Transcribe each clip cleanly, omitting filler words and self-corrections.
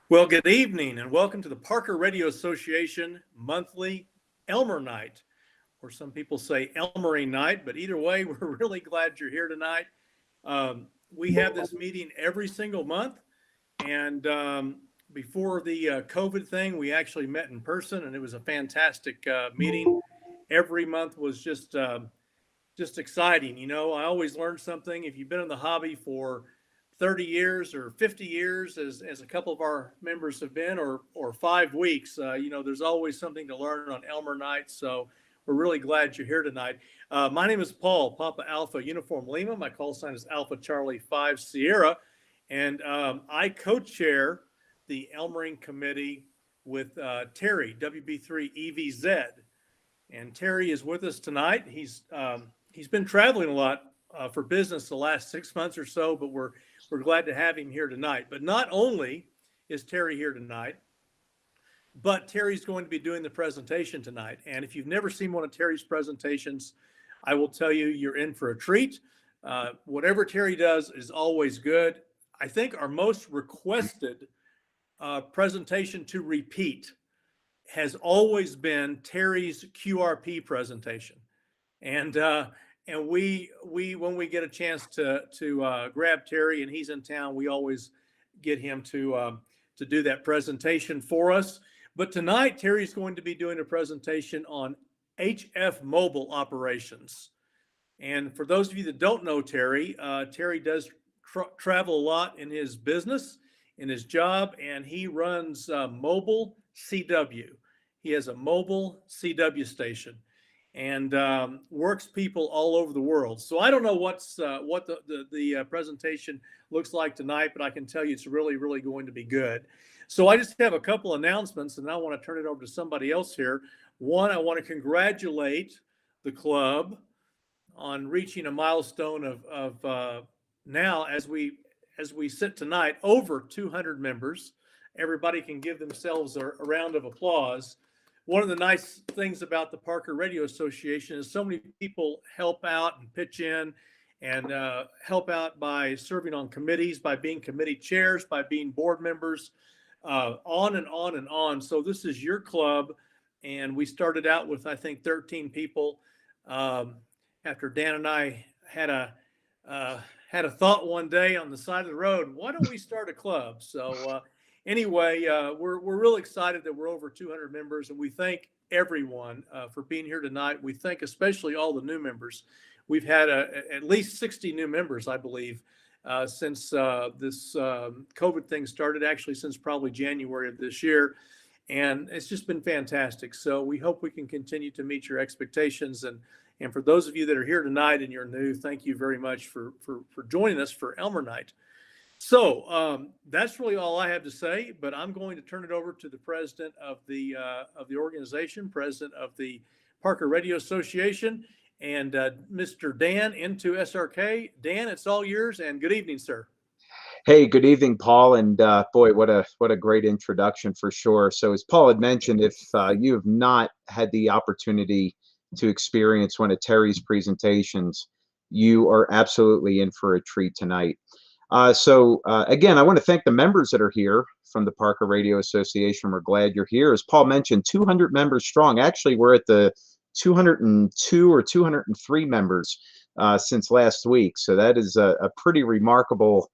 Well, good evening and welcome to the Parker Radio Association monthly Elmer Night, or some people say Elmering Night, but either way, we're really glad you're here tonight. We have this meeting every single month, and before the COVID thing, we actually met in person, and it was a fantastic meeting. Every month was just exciting. You know, I always learn something. If you've been in the hobby for 30 years or 50 years, as a couple of our members have been, or 5 weeks, there's always something to learn on Elmer Night. So we're really glad you're here tonight. My name is Paul, Papa Alpha Uniform Lima. My call sign is Alpha Charlie 5 Sierra. And I co chair the Elmering Committee with Terry, WB3 EVZ. And Terry is with us tonight. He's been traveling a lot for business the last 6 months or so, but we're glad to have him here tonight. But not only is Terry here tonight, but Terry's going to be doing the presentation tonight. And if you've never seen one of Terry's presentations, I will tell you, you're in for a treat. Whatever Terry does is always good. I think our most requested presentation to repeat has always been Terry's QRP presentation. And we when we get a chance to grab Terry and he's in town, we always get him to do that presentation for us. But tonight, Terry's going to be doing a presentation on HF mobile operations. And for those of you that don't know Terry, Terry does travel a lot in his business, in his job, and he runs mobile CW. He has a mobile CW station and works people all over the world. So I don't know what the presentation looks like tonight, but I can tell you it's really, really going to be good. So I just have a couple announcements, and I want to turn it over to somebody else here. One, I want to congratulate the club on reaching a milestone of now, as we sit tonight, over 200 members. Everybody can give themselves a round of applause. One of the nice things about the Parker Radio Association is so many people help out and pitch in and help out by serving on committees, by being committee chairs, by being board members, on and on and on. So this is your club, and we started out with, I think, 13 people. After Dan and I had a thought one day on the side of the road, why don't we start a club? So anyway, we're really excited that we're over 200 members, and we thank everyone for being here tonight. We thank especially all the new members. We've had at least 60 new members, I believe, since this COVID thing started, actually since probably January of this year. And it's just been fantastic. So we hope we can continue to meet your expectations. And for those of you that are here tonight and you're new, thank you very much for joining us for Elmer Night. So that's really all I have to say, but I'm going to turn it over to the president of the organization, president of the Parker Radio Association, and Mr. Dan into SRK. Dan, it's all yours, and good evening, sir. Hey, good evening, Paul. And boy, what a great introduction for sure. So as Paul had mentioned, if you have not had the opportunity to experience one of Terry's presentations, you are absolutely in for a treat tonight. Again, I want to thank the members that are here from the Parker Radio Association. We're glad you're here. As Paul mentioned, 200 members strong. Actually, we're at the 202 or 203 members since last week. So that is a pretty remarkable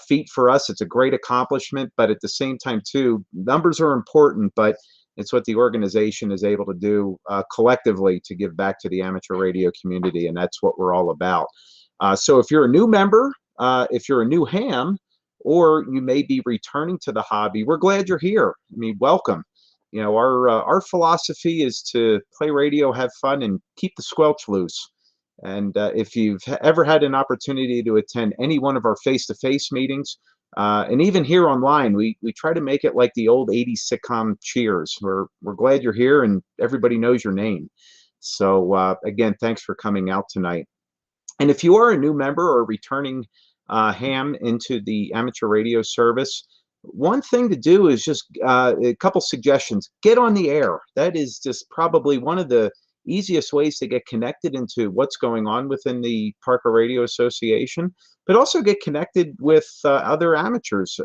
feat for us. It's a great accomplishment, but at the same time, too, numbers are important, but it's what the organization is able to do collectively to give back to the amateur radio community, and that's what we're all about. So if you're a new member, if you're a new ham, or you may be returning to the hobby, we're glad you're here. I mean, welcome. You know, our philosophy is to play radio, have fun, and keep the squelch loose. And if you've ever had an opportunity to attend any one of our face-to-face meetings, and even here online, we try to make it like the old 80s sitcom Cheers. We're glad you're here and everybody knows your name. So again, thanks for coming out tonight. And if you are a new member or returning ham into the amateur radio service, one thing to do is just a couple suggestions. Get on the air. That is just probably one of the easiest ways to get connected into what's going on within the Parker Radio Association, but also get connected with other amateurs.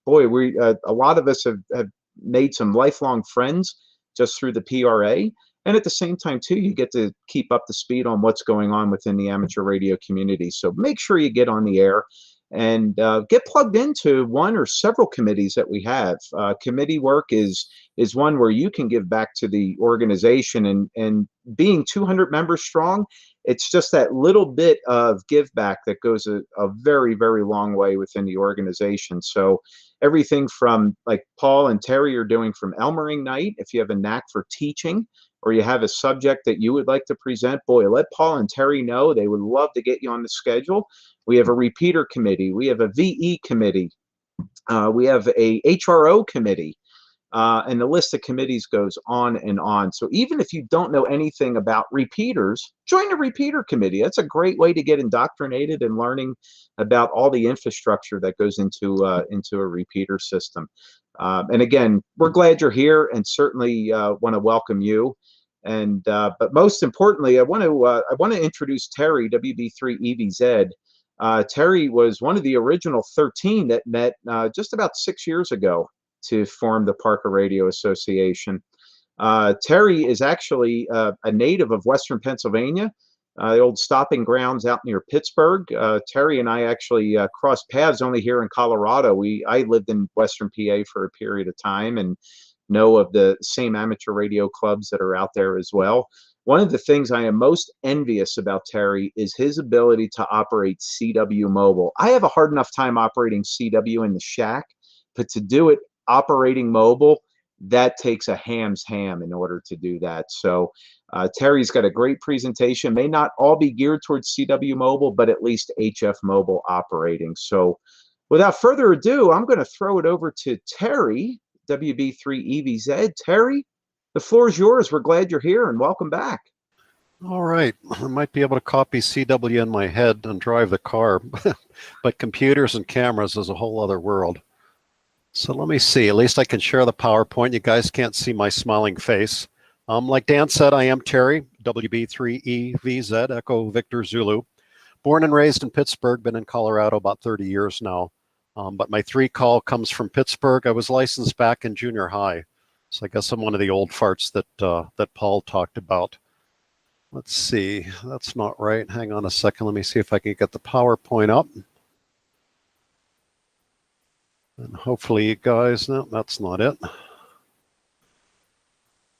Boy, a lot of us have made some lifelong friends just through the PRA. And at the same time, too, you get to keep up to speed on what's going on within the amateur radio community. So make sure you get on the air and get plugged into one or several committees that we have. Committee work is one where you can give back to the organization, and being 200 members strong, it's just that little bit of give back that goes a very, very long way within the organization. So everything from, like Paul and Terry are doing, from Elmer Night, if you have a knack for teaching, or you have a subject that you would like to present, boy, let Paul and Terry know. They would love to get you on the schedule. We have a repeater committee. We have a VE committee. We have a HRO committee. And the list of committees goes on and on. So even if you don't know anything about repeaters, join the repeater committee. That's a great way to get indoctrinated and learning about all the infrastructure that goes into a repeater system. And again, we're glad you're here, and certainly want to welcome you. And but most importantly, I want to introduce Terry, WB3EVZ. Terry was one of the original 13 that met just about 6 years ago to form the Parker Radio Association. Terry is actually a native of Western Pennsylvania, the old stopping grounds out near Pittsburgh. Terry and I actually crossed paths only here in Colorado. I lived in Western PA for a period of time and know of the same amateur radio clubs that are out there as well. One of the things I am most envious about Terry is his ability to operate CW mobile. I have a hard enough time operating CW in the shack, but to do it operating mobile, that takes a ham's ham in order to do that. So Terry's got a great presentation. May not all be geared towards CW mobile, but at least HF mobile operating. So without further ado, I'm going to throw it over to Terry, WB3EVZ. Terry, the floor is yours. We're glad you're here, and welcome back. All right. I might be able to copy CW in my head and drive the car, but computers and cameras is a whole other world. So let me see. At least I can share the PowerPoint. You guys can't see my smiling face. Like Dan said, I am Terry, WB3EVZ, Echo Victor Zulu. Born and raised in Pittsburgh, been in Colorado about 30 years now. But my 3 call comes from Pittsburgh. I was licensed back in junior high. So I guess I'm one of the old farts that Paul talked about. Let's see. That's not right. Hang on a second. Let me see if I can get the PowerPoint up. And hopefully you guys, no, that's not it.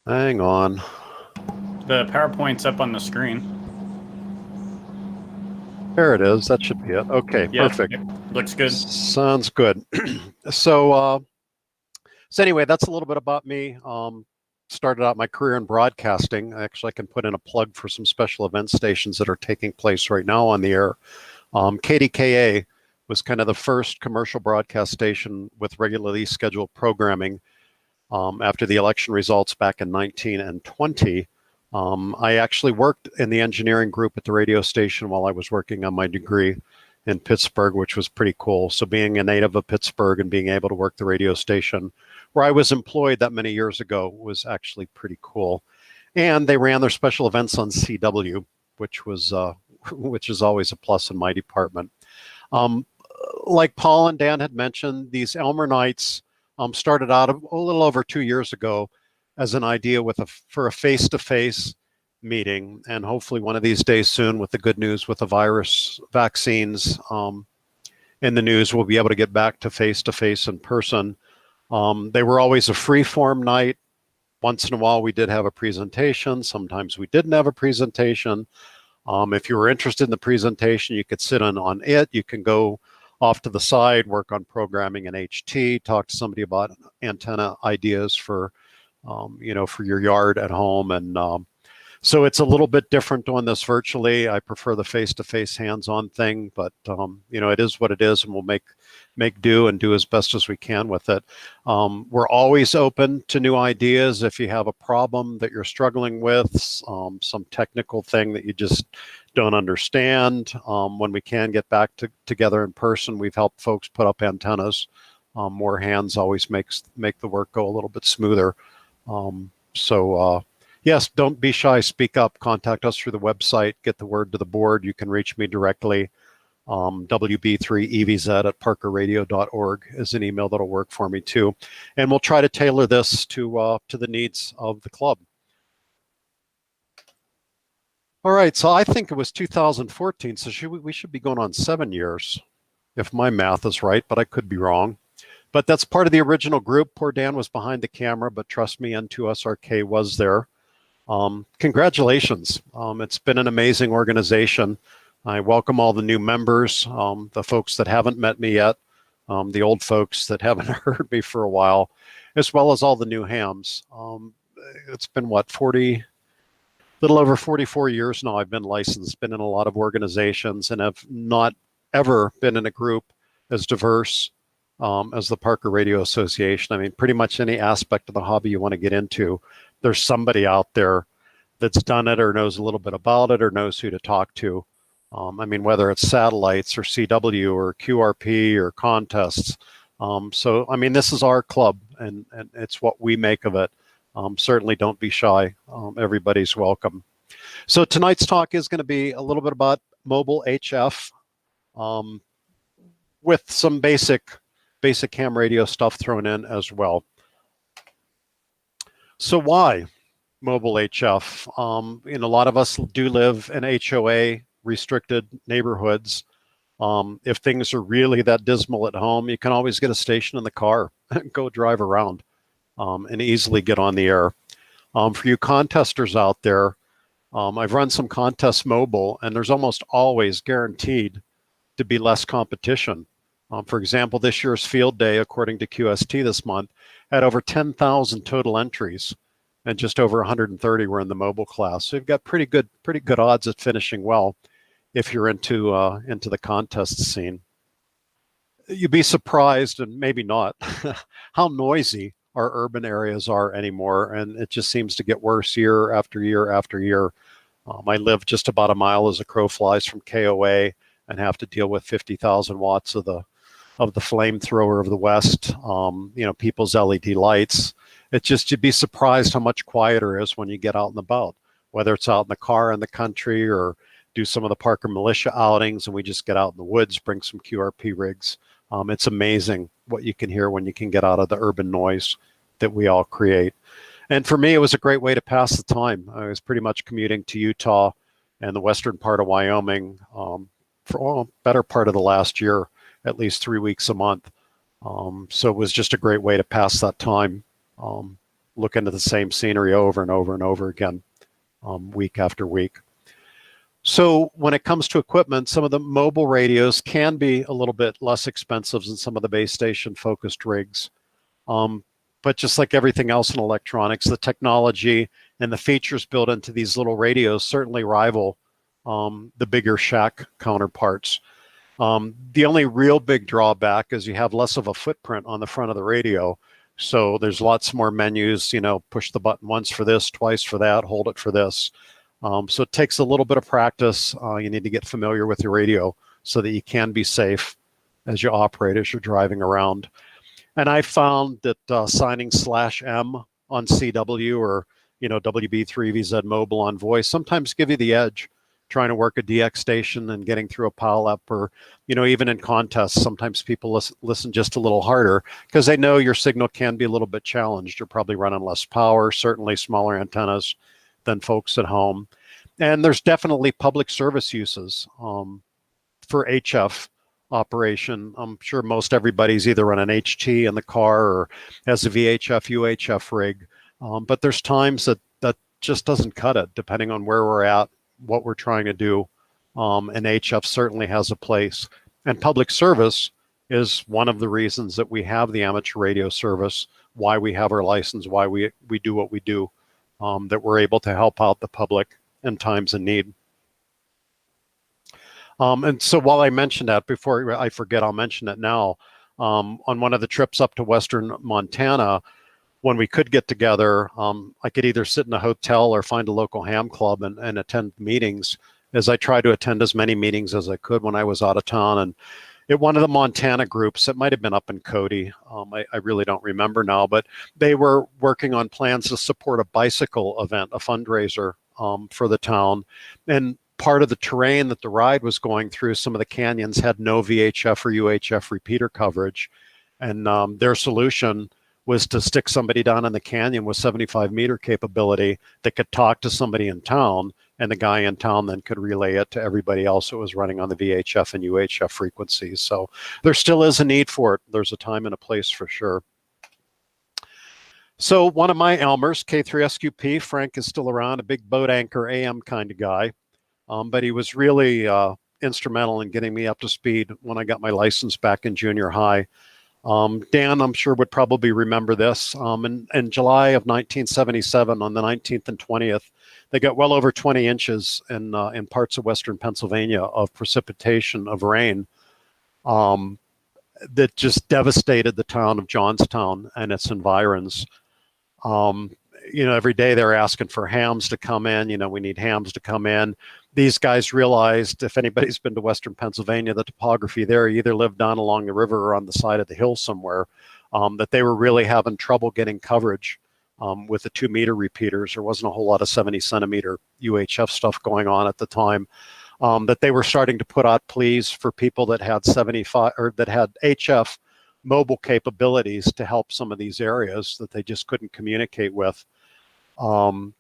Hang on. The PowerPoint's up on the screen. There it is. That should be it. Okay, Yeah, perfect. looks good. Sounds good. So anyway, that's a little bit about me. Started out my career in broadcasting. Actually, I can put in a plug for some special event stations that are taking place right now on the air. KDKA was kind of the first commercial broadcast station with regularly scheduled programming after the election results back in 19 and 20. I actually worked in the engineering group at the radio station while I was working on my degree in Pittsburgh, which was pretty cool. So being a native of Pittsburgh and being able to work the radio station where I was employed that many years ago was actually pretty cool. And they ran their special events on CW, which is always a plus in my department. Like Paul and Dan had mentioned, these Elmer Nights started out a little over 2 years ago as an idea for a face-to-face meeting, and hopefully one of these days soon, with the good news with the virus vaccines in the news, we'll be able to get back to face-to-face in person. They were always a free-form night. Once in a while we did have a presentation. Sometimes we didn't have a presentation. If you were interested in the presentation, you could sit on it. You can go off to the side, work on programming in HT, talk to somebody about antenna ideas for, for your yard at home. And so it's a little bit different doing this virtually. I prefer the face-to-face hands-on thing, but it is what it is, and we'll make do and do as best as we can with it. We're always open to new ideas. If you have a problem that you're struggling with, some technical thing that you just don't understand, when we can get back together in person, we've helped folks put up antennas. More hands always make the work go a little bit smoother. Yes, don't be shy. Speak up. Contact us through the website. Get the word to the board. You can reach me directly. WB3EVZ@parkerradio.org is an email that'll work for me too. And we'll try to tailor this to the needs of the club. All right, so I think it was 2014, so we should be going on 7 years, if my math is right, but I could be wrong. But that's part of the original group. Poor Dan was behind the camera, but trust me, N2SRK was there. Congratulations. It's been an amazing organization. I welcome all the new members, the folks that haven't met me yet, the old folks that haven't heard me for a while, as well as all the new hams. It's been what, little over 44 years now I've been licensed, been in a lot of organizations, and have not ever been in a group as diverse as the Parker Radio Association. I mean, pretty much any aspect of the hobby you want to get into, there's somebody out there that's done it or knows a little bit about it or knows who to talk to. I mean, whether it's satellites or CW or QRP or contests. So, I mean, this is our club, and it's what we make of it. Certainly don't be shy. Everybody's welcome. So tonight's talk is going to be a little bit about mobile HF with some basic ham radio stuff thrown in as well. So why mobile HF? A lot of us do live in HOA restricted neighborhoods. If things are really that dismal at home, you can always get a station in the car and go drive around. And easily get on the air. For you contesters out there, I've run some contests mobile, and there's almost always guaranteed to be less competition. For example, this year's field day, according to QST this month, had over 10,000 total entries, and just over 130 were in the mobile class. So you've got pretty good odds at finishing well if you're into the contest scene. You'd be surprised, and maybe not, how noisy our urban areas are anymore, and it just seems to get worse year after year after year. I live just about a mile as a crow flies from KOA and have to deal with 50,000 watts of the flamethrower of the West. People's LED lights. It's just, you'd be surprised how much quieter it is when you get out and about, whether it's out in the car in the country or do some of the Parker militia outings, and we just get out in the woods, bring some QRP rigs. It's amazing what you can hear when you can get out of the urban noise that we all create. And for me, it was a great way to pass the time. I was pretty much commuting to Utah and the western part of Wyoming for better part of the last year, at least 3 weeks a month. So it was just a great way to pass that time, look into the same scenery over and over and over again, week after week. So when it comes to equipment, some of the mobile radios can be a little bit less expensive than some of the base station focused rigs. But just like everything else in electronics, the technology and the features built into these little radios certainly rival the bigger shack counterparts. The only real big drawback is you have less of a footprint on the front of the radio. So there's lots more menus, push the button once for this, twice for that, hold it for this. So it takes a little bit of practice. You need to get familiar with your radio so that you can be safe as you operate, as you're driving around. And I found that signing /M on CW or, WB3VZ mobile on voice sometimes give you the edge trying to work a DX station and getting through a pile up, or, even in contests, sometimes people listen just a little harder because they know your signal can be a little bit challenged. You're probably running less power, certainly smaller antennas than folks at home. And there's definitely public service uses for HF operation. I'm sure most everybody's either on an HT in the car or has a VHF, UHF rig. But there's times that just doesn't cut it, depending on where we're at, what we're trying to do. And HF certainly has a place. And public service is one of the reasons that we have the amateur radio service, why we have our license, why we do what we do. That we're able to help out the public in times of need. And so while I mentioned that, before I forget, I'll mention it now. On one of the trips up to Western Montana, when we could get together, I could either sit in a hotel or find a local ham club and attend meetings, as I tried to attend as many meetings as I could when I was out of town. And at one of the Montana groups. It might have been up in Cody. I really don't remember now, but they were working on plans to support a bicycle event, a fundraiser for the town. And part of the terrain that the ride was going through, some of the canyons had no VHF or UHF repeater coverage. And their solution was to stick somebody down in the canyon with 75-meter capability that could talk to somebody in town, and the guy in town then could relay it to everybody else who was running on the VHF and UHF frequencies. So there still is a need for it. There's a time and a place for sure. So one of my Elmers, K3SQP, Frank is still around, a big boat anchor AM kind of guy. But he was really instrumental in getting me up to speed when I got my license back in junior high. Dan, I'm sure, would probably remember this. In July of 1977, on the 19th and 20th, they got well over 20 inches in parts of western Pennsylvania of precipitation, of rain, that just devastated the town of Johnstown and its environs. Every day they're asking for hams to come in. We need hams to come in. These guys realized, if anybody's been to western Pennsylvania, the topography there, you either live down along the river or on the side of the hill somewhere, that they were really having trouble getting coverage with the 2-meter repeaters. There wasn't a whole lot of 70-centimeter UHF stuff going on at the time. That they were starting to put out pleas for people that had 75 or that had HF mobile capabilities to help some of these areas that they just couldn't communicate with. And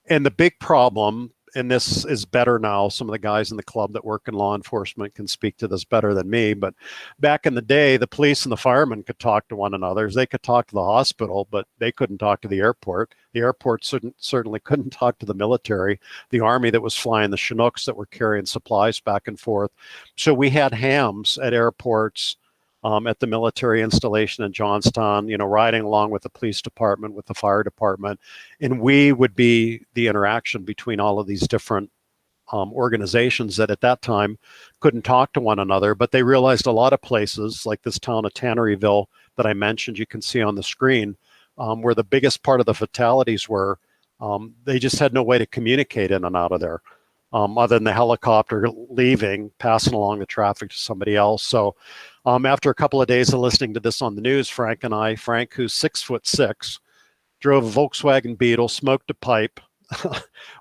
the big problem, and this is better now, some of the guys in the club that work in law enforcement can speak to this better than me, but back in the day, the police and the firemen could talk to one another. They could talk to the hospital, but they couldn't talk to the airport. The airport certainly couldn't talk to the military, the Army that was flying the Chinooks that were carrying supplies back and forth. So we had hams at airports, at the military installation in Johnstown, riding along with the police department, with the fire department. And we would be the interaction between all of these different organizations that at that time couldn't talk to one another. But they realized a lot of places, like this town of Tanneryville that I mentioned, you can see on the screen, where the biggest part of the fatalities were, they just had no way to communicate in and out of there. Other than the helicopter leaving, passing along the traffic to somebody else. So after a couple of days of listening to this on the news, Frank, who's 6'6", drove a Volkswagen Beetle, smoked a pipe.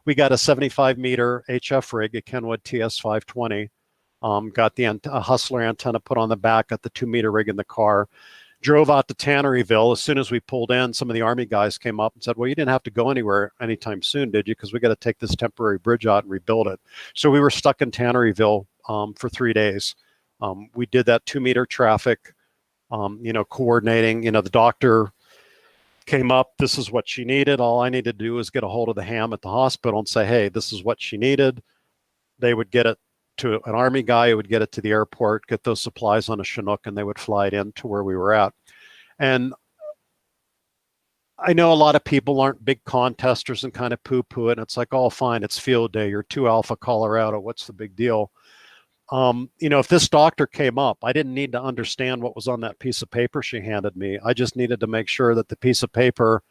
We got a 75-meter HF rig, a Kenwood TS520, got the Hustler antenna put on the back, got the 2-meter rig in the car, drove out to Tanneryville. As soon as we pulled in, some of the Army guys came up and said, well, you didn't have to go anywhere anytime soon, did you? Because we got to take this temporary bridge out and rebuild it. So we were stuck in Tanneryville for 3 days. We did that 2-meter traffic, coordinating. The doctor came up, this is what she needed. All I needed to do was get a hold of the ham at the hospital and say, hey, this is what she needed. They would get it to an Army guy who would get it to the airport, get those supplies on a Chinook, and they would fly it in to where we were at. And I know a lot of people aren't big contesters and kind of poo-poo it. And it's like, oh, fine, it's field day. You're 2 Alpha Colorado. What's the big deal? If this doctor came up, I didn't need to understand what was on that piece of paper she handed me. I just needed to make sure that the piece of paper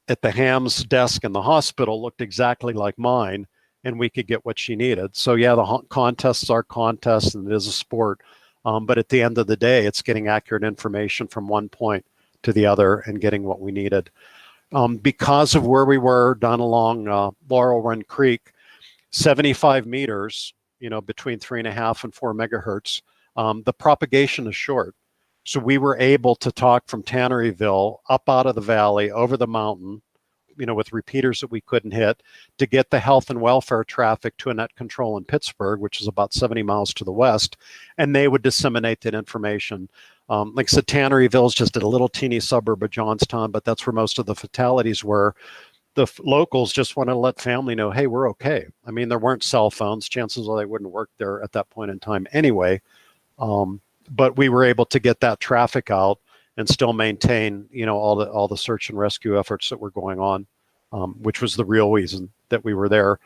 at the ham's desk in the hospital looked exactly like mine, and we could get what she needed. So yeah, the contests are contests, and it is a sport. But at the end of the day, it's getting accurate information from one point to the other and getting what we needed. Because of where we were down along Laurel Run Creek, 75 meters, between 3.5 and 4 megahertz, the propagation is short. So we were able to talk from Tanneryville up out of the valley, over the mountain, with repeaters that we couldn't hit, to get the health and welfare traffic to a net control in Pittsburgh, which is about 70 miles to the west, and they would disseminate that information. Like I said, Tanneryville is just a little teeny suburb of Johnstown, but that's where most of the fatalities were. The locals just wanted to let family know, hey, we're okay. I mean, there weren't cell phones. Chances are they wouldn't work there at that point in time anyway. But we were able to get that traffic out and still maintain, all the search and rescue efforts that were going on, which was the real reason that we were there.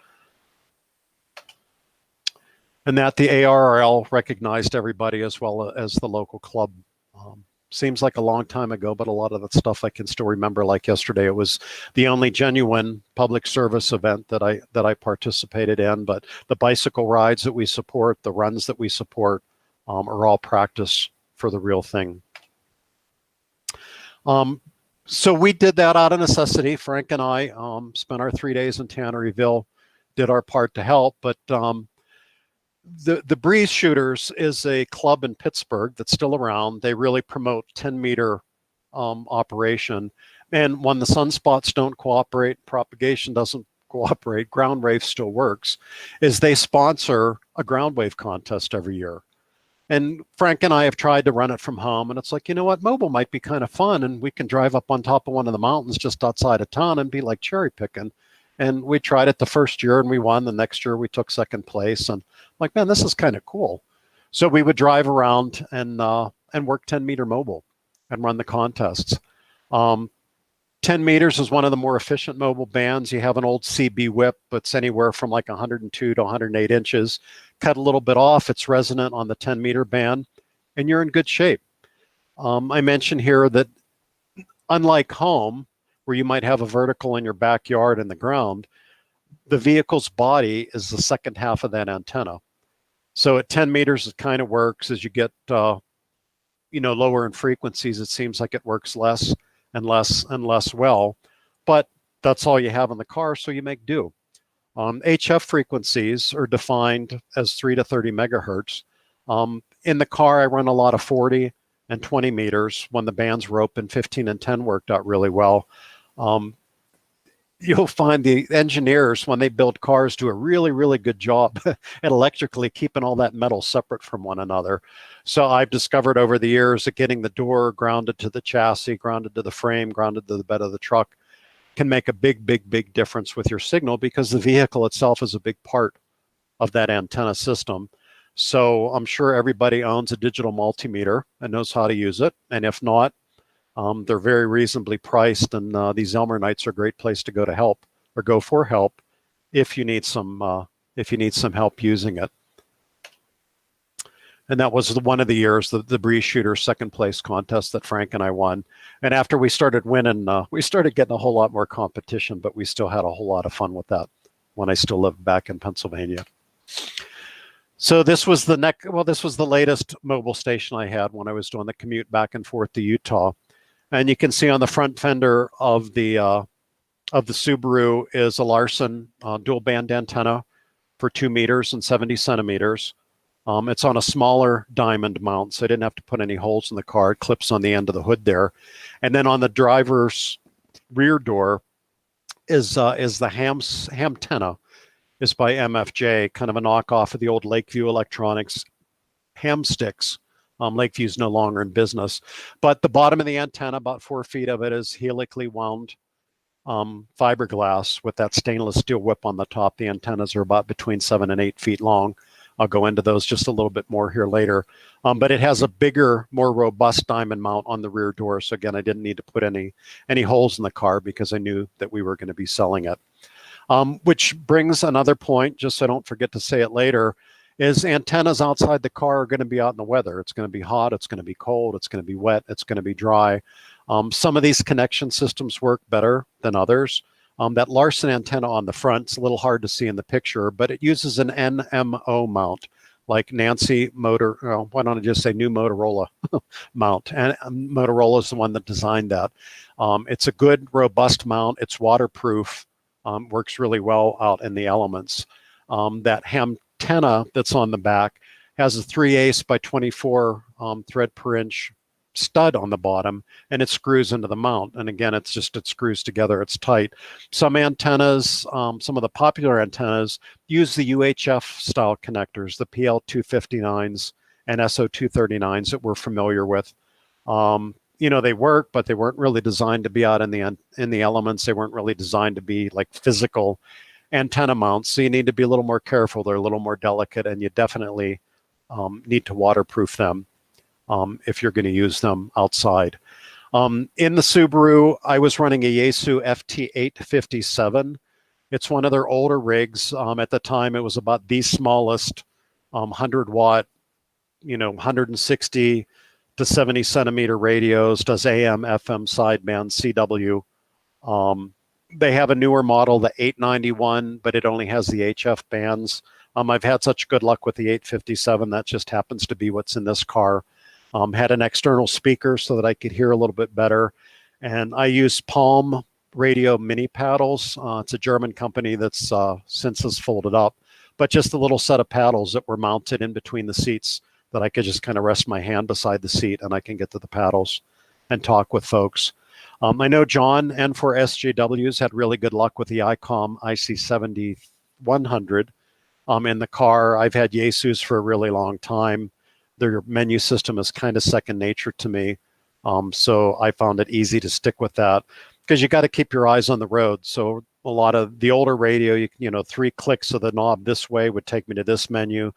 And that the ARRL recognized everybody as well as the local club. Seems like a long time ago, but a lot of that stuff I can still remember like yesterday. It was the only genuine public service event that I participated in. But the bicycle rides that we support, the runs that we support, are all practice for the real thing. So we did that out of necessity. Frank and I spent our 3 days in Tanneryville, did our part to help. But the Breeze Shooters is a club in Pittsburgh that's still around. They really promote 10-meter operation. And when the sunspots don't cooperate, propagation doesn't cooperate, ground wave still works, is they sponsor a ground wave contest every year. And Frank and I have tried to run it from home, and it's like, you know what, mobile might be kind of fun, and we can drive up on top of one of the mountains just outside of town and be like cherry picking. And we tried it the first year and we won. The next year we took second place, and I'm like, man, this is kind of cool. So we would drive around and work 10-meter mobile and run the contests. 10 meters is one of the more efficient mobile bands. You have an old CB whip that's anywhere from like 102 to 108 inches. Cut a little bit off, it's resonant on the 10-meter band, and you're in good shape. I mentioned here that unlike home, where you might have a vertical in your backyard in the ground, the vehicle's body is the second half of that antenna. So at 10 meters, it kind of works. As you get lower in frequencies, it seems like it works less and less well, but that's all you have in the car, so you make do. HF frequencies are defined as 3 to 30 megahertz. In the car, I run a lot of 40 and 20 meters when the bands were open. 15 and 10 worked out really well. You'll find the engineers, when they build cars, do a really, really good job at electrically keeping all that metal separate from one another. So I've discovered over the years that getting the door grounded to the chassis, grounded to the frame, grounded to the bed of the truck can make a big, big, big difference with your signal, because the vehicle itself is a big part of that antenna system. So I'm sure everybody owns a digital multimeter and knows how to use it. And if not, they're very reasonably priced, and these Elmer Nights are a great place to go for help if you need some help using it. And that was one of the years, the Breeze Shooter second place contest that Frank and I won. And after we started winning, we started getting a whole lot more competition, but we still had a whole lot of fun with that when I still lived back in Pennsylvania. So this was the latest mobile station I had when I was doing the commute back and forth to Utah. And you can see on the front fender of the Subaru is a Larson dual band antenna for 2 meters and 70 centimeters. It's on a smaller diamond mount, so I didn't have to put any holes in the car. It clips on the end of the hood there. And then on the driver's rear door is the Hamtenna, is by MFJ, kind of a knockoff of the old Lakeview Electronics ham sticks. Lakeview's no longer in business. But the bottom of the antenna, about 4 feet of it, is helically wound fiberglass with that stainless steel whip on the top. The antennas are about between 7 and 8 feet long. I'll go into those just a little bit more here later. But it has a bigger, more robust diamond mount on the rear door. So again, I didn't need to put any holes in the car because I knew that we were going to be selling it. Which brings another point, just so I don't forget to say it later, is antennas outside the car are going to be out in the weather. It's going to be hot, it's going to be cold, it's going to be wet, it's going to be dry. Some of these connection systems work better than others. That Larson antenna on the front, it's a little hard to see in the picture, but it uses an NMO mount, like Nancy Motor, why don't I just say New Motorola mount? And Motorola is the one that designed that. It's a good, robust mount. It's waterproof, works really well out in the elements. That Hamtenna that's on the back has a 3/8 by 24 thread per inch stud on the bottom, and it screws into the mount. And again, it screws together, it's tight. Some antennas, some of the popular antennas use the UHF style connectors, the PL259s and SO239s that we're familiar with. They work, but they weren't really designed to be out in the elements. They weren't really designed to be like physical antenna mounts. So you need to be a little more careful. They're a little more delicate, and you definitely need to waterproof them if you're going to use them outside. In the Subaru, I was running a Yaesu FT857. It's one of their older rigs. At the time, it was about the smallest 100-watt, 160 to 70 centimeter radios, does AM, FM, sideband, CW. They have a newer model, the 891, but it only has the HF bands. I've had such good luck with the 857. That just happens to be what's in this car. Had an external speaker so that I could hear a little bit better. And I use Palm Radio mini paddles. It's a German company that's since has folded up, but just a little set of paddles that were mounted in between the seats that I could just kind of rest my hand beside the seat and I can get to the paddles and talk with folks. I know John and for SJWs had really good luck with the ICOM IC70-100 in the car. I've had Yaesus for a really long time. Their menu system is kind of second nature to me. So I found it easy to stick with that because you got to keep your eyes on the road. So a lot of the older radio, you know, 3 clicks of the knob this way would take me to this menu.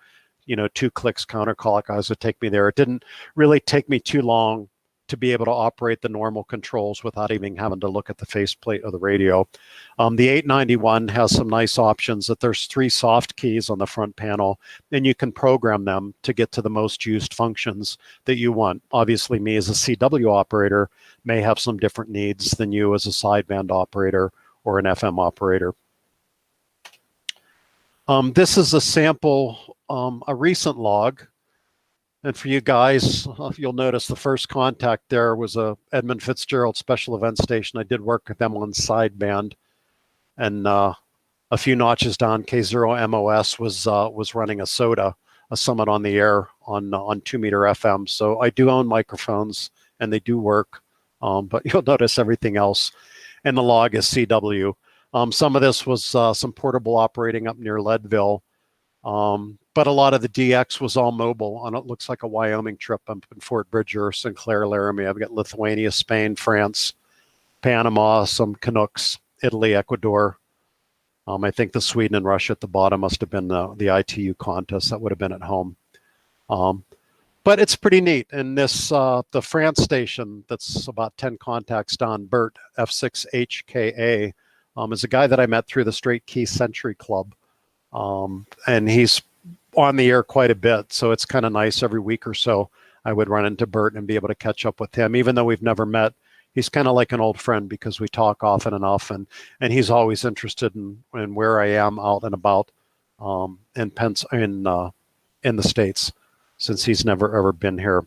You know, 2 clicks counterclockwise would take me there. It didn't really take me too long to be able to operate the normal controls without even having to look at the faceplate of the radio. The 891 has some nice options that there's 3 soft keys on the front panel, and you can program them to get to the most used functions that you want. Obviously, me as a CW operator may have some different needs than you as a sideband operator or an FM operator. This is a sample, a recent log. And for you guys, you'll notice the first contact there was a Edmund Fitzgerald special event station. I did work with them on sideband, and a few notches down, K0MOS was running a SOTA, a Summit on the Air on 2 meter FM. So I do own microphones, and they do work. But you'll notice everything else, and the log is CW. Some of this was some portable operating up near Leadville. But a lot of the DX was all mobile on it looks like a Wyoming trip up in Fort Bridger, Sinclair, Laramie. I've got Lithuania, Spain, France, Panama, some Canucks, Italy, Ecuador. I think the Sweden and Russia at the bottom must have been the ITU contest. That would have been at home. But it's pretty neat. And this, the France station that's about 10 contacts down, Bert, F6HKA, is a guy that I met through the Straight Key Century Club. And he's on the air quite a bit, so it's kind of nice. Every week or so I would run into Bert and be able to catch up with him, even though we've never met. He's kind of like an old friend because we talk often enough, and he's always interested in where I am out and about in the States, since he's never ever been here.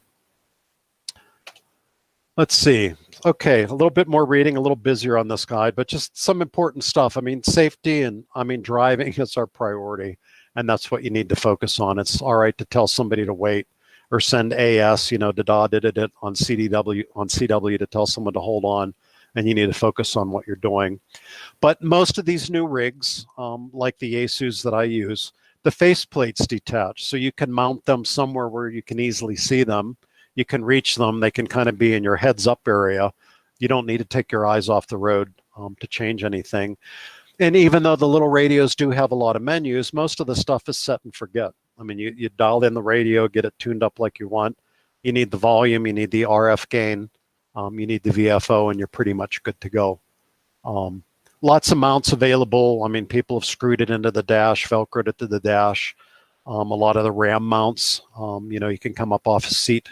Let's see. Okay, a little bit more reading, a little busier on this guide, but just some important stuff. I mean, safety and driving is our priority, and that's what you need to focus on. It's all right to tell somebody to wait or send AS, you know, did it on CW to tell someone to hold on, and you need to focus on what you're doing. But most of these new rigs, like the Yaesus that I use, the faceplates detach, so you can mount them somewhere where you can easily see them. You can reach them. They can kind of be in your heads up area. You don't need to take your eyes off the road to change anything. And even though the little radios do have a lot of menus, most of the stuff is set and forget. I mean, you dial in the radio, get it tuned up like you want. You need the volume, you need the RF gain, you need the VFO, and you're pretty much good to go. Lots of mounts available. I mean, people have screwed it into the dash, Velcroed it to the dash. A lot of the RAM mounts, you know, you can come up off a seat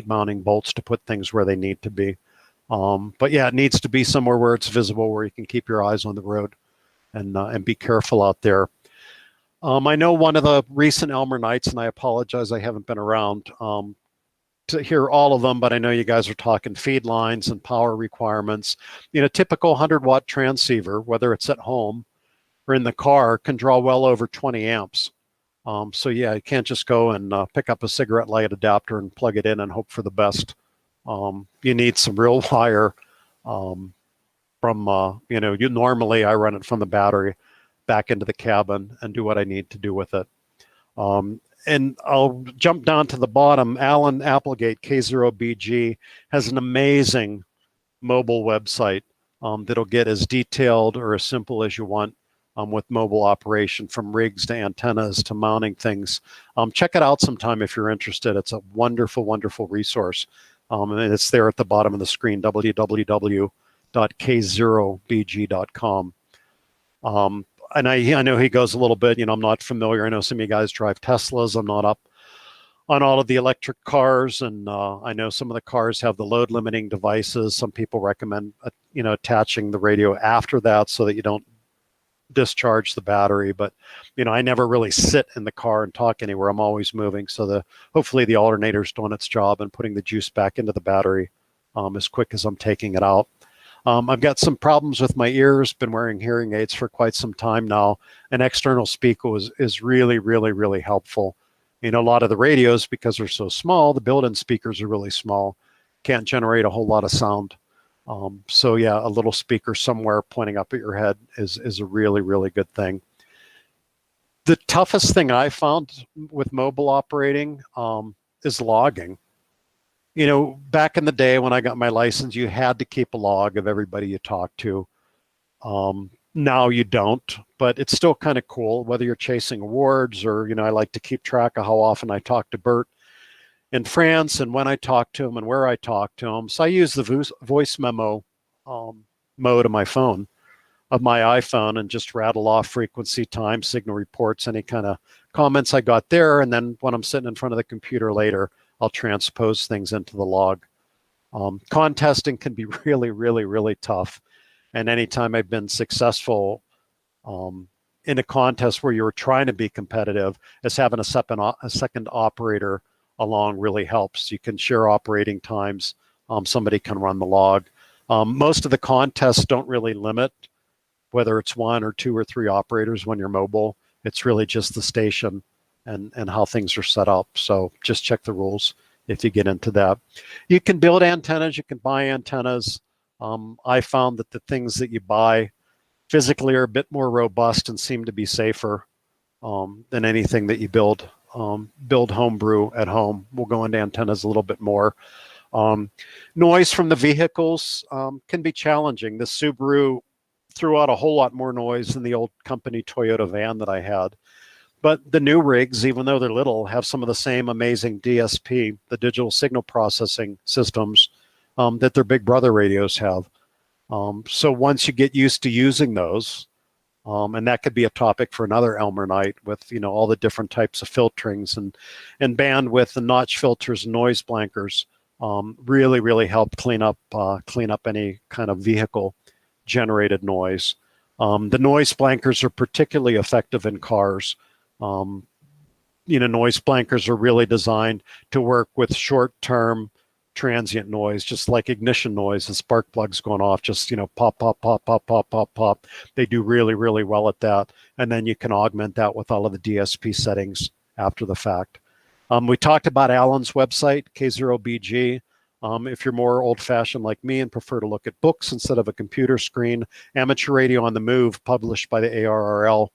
mounting bolts to put things where they need to be. But yeah, it needs to be somewhere where it's visible, where you can keep your eyes on the road and be careful out there. I know one of the recent Elmer Nights, and I apologize, I haven't been around to hear all of them, but I know you guys are talking feed lines and power requirements. You know, typical 100-watt transceiver, whether it's at home or in the car, can draw well over 20 amps. So yeah, you can't just go and pick up a cigarette light adapter and plug it in and hope for the best. You need some real wire from, you know, normally I run it from the battery back into the cabin and do what I need to do with it. And I'll jump down to the bottom. Alan Applegate, K0BG, has an amazing mobile website that'll get as detailed or as simple as you want with mobile operation, from rigs to antennas to mounting things. Check it out sometime if you're interested. It's a wonderful, wonderful resource. And it's there at the bottom of the screen, www.k0bg.com. And I know he goes a little bit, you know, I'm not familiar. I know some of you guys drive Teslas. I'm not up on all of the electric cars. And I know some of the cars have the load limiting devices. Some people recommend, you know, attaching the radio after that so that you don't discharge the battery. But I never really sit in the car and talk anywhere. I'm always moving, so hopefully the alternator's doing its job and putting the juice back into the battery as quick as I'm taking it out. I've got some problems with my ears, been wearing hearing aids for quite some time now. An external speaker is really, really, really helpful. A lot of the radios, because they're so small, the built-in speakers are really small, can't generate a whole lot of sound. So yeah, a little speaker somewhere pointing up at your head is a really, really good thing. The toughest thing I found with mobile operating is logging. Back in the day when I got my license, you had to keep a log of everybody you talked to. Now you don't, but it's still kind of cool, whether you're chasing awards or, I like to keep track of how often I talk to Bert in France and when I talk to him and where I talk to him. So I use the voice memo mode of my phone, of my iPhone, and just rattle off frequency, time, signal reports, any kind of comments I got there. And then when I'm sitting in front of the computer later, I'll transpose things into the log. Contesting can be really, really, really tough. And anytime I've been successful in a contest where you're trying to be competitive, is having a second operator along really helps. You can share operating times. Somebody can run the log. Most of the contests don't really limit whether it's 1 or 2 or 3 operators when you're mobile. It's really just the station and how things are set up. So just check the rules if you get into that. You can build antennas, you can buy antennas. I found that the things that you buy physically are a bit more robust and seem to be safer than anything that you build homebrew at home. We'll go into antennas a little bit more. Noise from the vehicles can be challenging. The Subaru threw out a whole lot more noise than the old company Toyota van that I had. But the new rigs, even though they're little, have some of the same amazing DSP, the digital signal processing systems that their big brother radios have. So once you get used to using those, and that could be a topic for another Elmer Night with all the different types of filterings and bandwidth and notch filters and noise blankers, really, really help clean up any kind of vehicle generated noise. The noise blankers are particularly effective in cars. Noise blankers are really designed to work with short-term transient noise, just like ignition noise and spark plugs going off, just pop, pop, pop, pop, pop, pop, pop. They do really, really well at that. And then you can augment that with all of the DSP settings after the fact. We talked about Alan's website, K0BG. If you're more old-fashioned like me and prefer to look at books instead of a computer screen, Amateur Radio on the Move, published by the ARRL,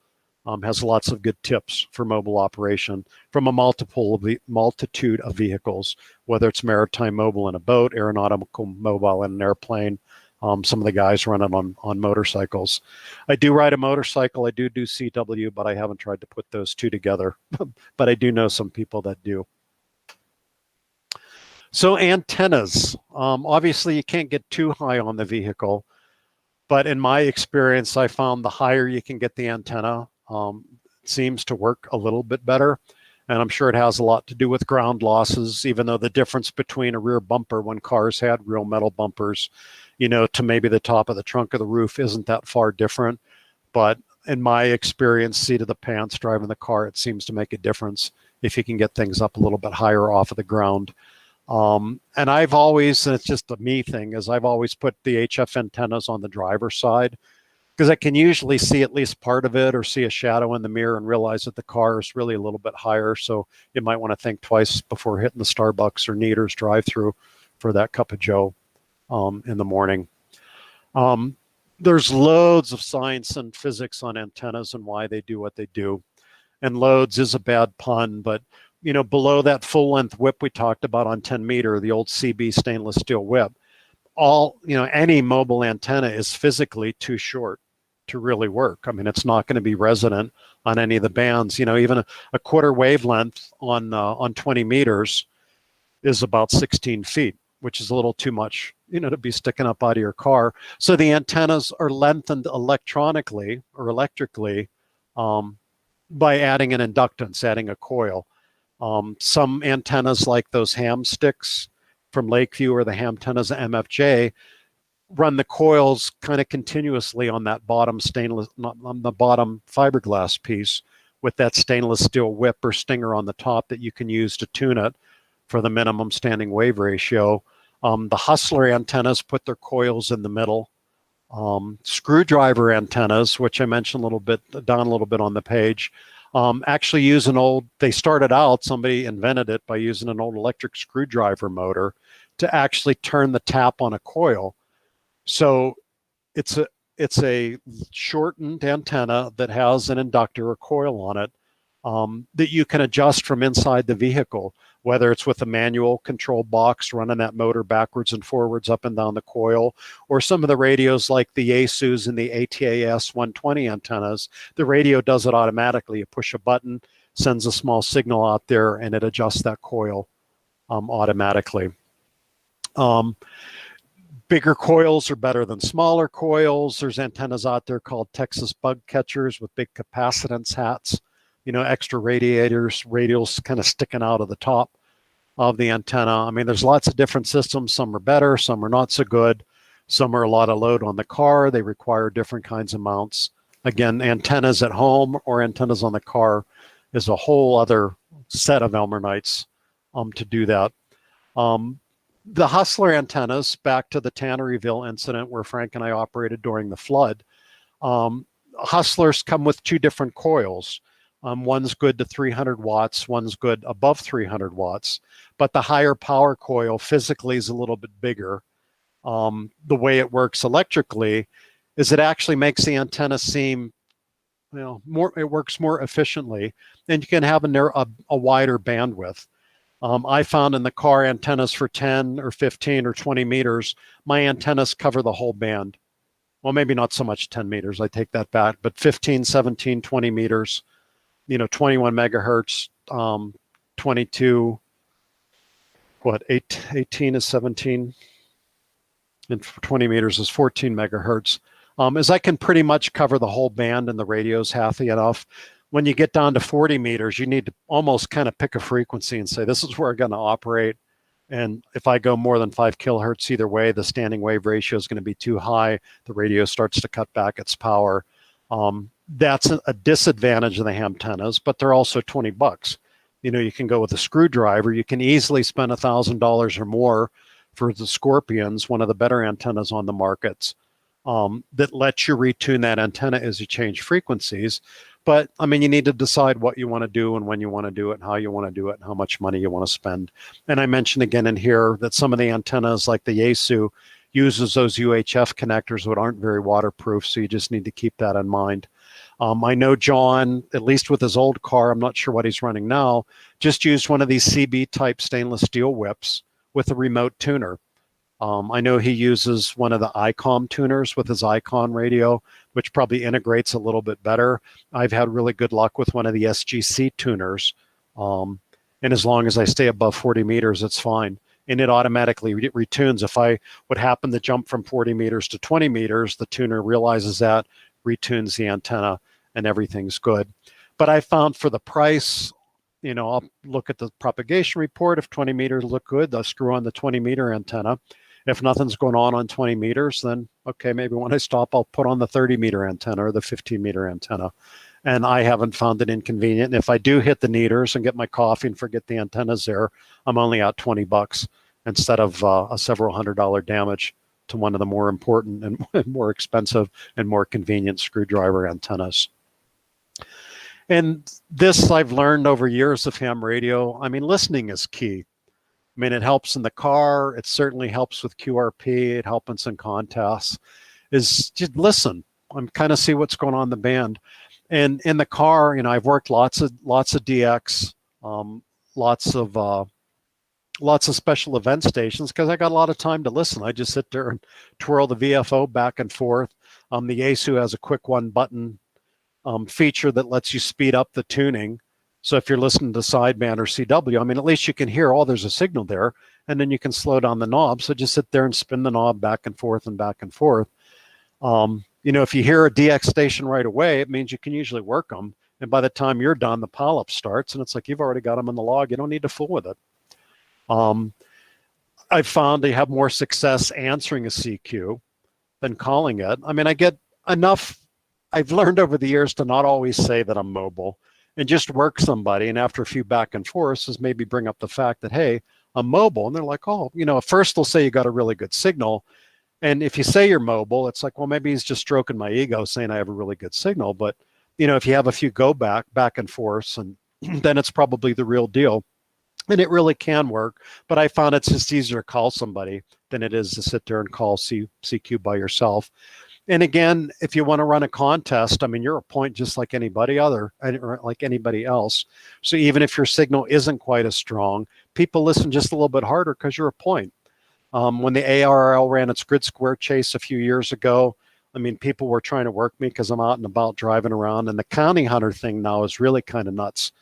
has lots of good tips for mobile operation from a multitude of vehicles, whether it's maritime mobile in a boat, aeronautical mobile in an airplane. Some of the guys run it on motorcycles. I do ride a motorcycle. I do CW, but I haven't tried to put those two together. But I do know some people that do. So antennas. Obviously, you can't get too high on the vehicle. But in my experience, I found the higher you can get the antenna, seems to work a little bit better. And I'm sure it has a lot to do with ground losses, even though the difference between a rear bumper when cars had real metal bumpers, to maybe the top of the trunk of the roof isn't that far different. But in my experience, seat of the pants driving the car, it seems to make a difference if you can get things up a little bit higher off of the ground. And I've always, and it's just a me thing, is I've always put the HF antennas on the driver's side, because I can usually see at least part of it or see a shadow in the mirror and realize that the car is really a little bit higher. So you might want to think twice before hitting the Starbucks or Neater's drive-through for that cup of joe in the morning. There's loads of science and physics on antennas and why they do what they do. And loads is a bad pun, but below that full-length whip we talked about on 10 meter, the old CB stainless steel whip, any mobile antenna is physically too short to really work. I mean, it's not going to be resonant on any of the bands. Even a quarter wavelength on 20 meters is about 16 feet, which is a little too much, to be sticking up out of your car. So the antennas are lengthened electronically or electrically by adding an inductance, adding a coil. Some antennas like those ham sticks from Lakeview or the ham antennas at MFJ run the coils kind of continuously on that bottom stainless, not on the bottom fiberglass piece, with that stainless steel whip or stinger on the top that you can use to tune it for the minimum standing wave ratio. The Hustler antennas put their coils in the middle. Screwdriver antennas, which I mentioned a little bit down a little bit on the page, actually use an old, they started out, somebody invented it by using an old electric screwdriver motor to actually turn the tap on a coil. So it's a shortened antenna that has an inductor or coil on it that you can adjust from inside the vehicle, whether it's with a manual control box running that motor backwards and forwards up and down the coil, or some of the radios like the Asus and the ATAS 120 antennas. The radio does it automatically. You push a button, sends a small signal out there, and it adjusts that coil automatically. Bigger coils are better than smaller coils. There's antennas out there called Texas bug catchers with big capacitance hats, you know, extra radials kind of sticking out of the top of the antenna. I mean, there's lots of different systems. Some are better, some are not so good. Some are a lot of load on the car. They require different kinds of mounts. Again, antennas at home or antennas on the car is a whole other set of Elmer Nights to do that. The Hustler antennas, back to the Tanneryville incident where Frank and I operated during the flood, Hustlers come with two different coils. One's good to 300 watts, one's good above 300 watts, but the higher power coil physically is a little bit bigger. The way it works electrically is it actually makes the antenna seem, you know, it works more efficiently, and you can have a wider bandwidth. I found in the car antennas for 10 or 15 or 20 meters, my antennas cover the whole band. Well, maybe not so much 10 meters, I take that back, but 15, 17, 20 meters, you know, 21 megahertz, 22, 18 is 17, and 20 meters is 14 megahertz. As I can pretty much cover the whole band and the radio's happy enough. When you get down to 40 meters, you need to almost kind of pick a frequency and say, this is where I'm going to operate. And if I go more than 5 kilohertz either way, the standing wave ratio is going to be too high. The radio starts to cut back its power. That's a disadvantage of the ham antennas, but they're also 20 bucks. You know, you can go with a screwdriver. You can easily spend $1,000 or more for the Scorpions, one of the better antennas on the markets, that lets you retune that antenna as you change frequencies. But I mean, you need to decide what you want to do and when you want to do it and how you want to do it and how much money you want to spend. And I mentioned again in here that some of the antennas like the Yaesu uses those UHF connectors that aren't very waterproof. So you just need to keep that in mind. I know John, at least with his old car, I'm not sure what he's running now, just used one of these CB type stainless steel whips with a remote tuner. I know he uses one of the ICOM tuners with his ICON radio, which probably integrates a little bit better. I've had really good luck with one of the SGC tuners. And as long as I stay above 40 meters, it's fine. And it automatically retunes. If I would happen to jump from 40 meters to 20 meters, the tuner realizes that, retunes the antenna, and everything's good. But I found for the price, you know, I'll look at the propagation report. If 20 meters look good, they'll screw on the 20 meter antenna. If nothing's going on 20 meters, then okay, maybe when I stop, I'll put on the 30 meter antenna or the 15 meter antenna. And I haven't found it inconvenient. And if I do hit the meters and get my coffee and forget the antennas there, I'm only out 20 bucks instead of a several $100 damage to one of the more important and more expensive and more convenient screwdriver antennas. And this I've learned over years of ham radio. I mean, listening is key. I mean, it helps in the car. It certainly helps with QRP. It helps in contests. Is just listen. I'm kind of see what's going on in the band. And in the car, you know, I've worked lots of DX, lots of special event stations because I got a lot of time to listen. I just sit there and twirl the VFO back and forth. The Yaesu has a quick one button feature that lets you speed up the tuning. So if you're listening to sideband or CW, I mean, at least you can hear, oh, there's a signal there, and then you can slow down the knob. So just sit there and spin the knob back and forth and back and forth. You know, if you hear a DX station right away, it means you can usually work them. And by the time you're done, the polyp starts, and it's like you've already got them in the log. You don't need to fool with it. I've found they have more success answering a CQ. than calling it. I mean, I get enough. I've learned over the years to not always say that I'm mobile and just work somebody. And after a few back and forths is maybe bring up the fact that, hey, I'm mobile. And they're like, oh, at first they'll say you got a really good signal. And if you say you're mobile, it's like, well, maybe he's just stroking my ego saying I have a really good signal. But, if you have a few back and forths, and then it's probably the real deal. And it really can work. But I found it's just easier to call somebody than it is to sit there and call CQ by yourself. And again, if you want to run a contest, I mean, you're a point just like anybody else. So even if your signal isn't quite as strong, people listen just a little bit harder because you're a point. When the ARRL ran its grid square chase a few years ago, I mean, people were trying to work me because I'm out and about driving around. And the county hunter thing now is really kind of nuts.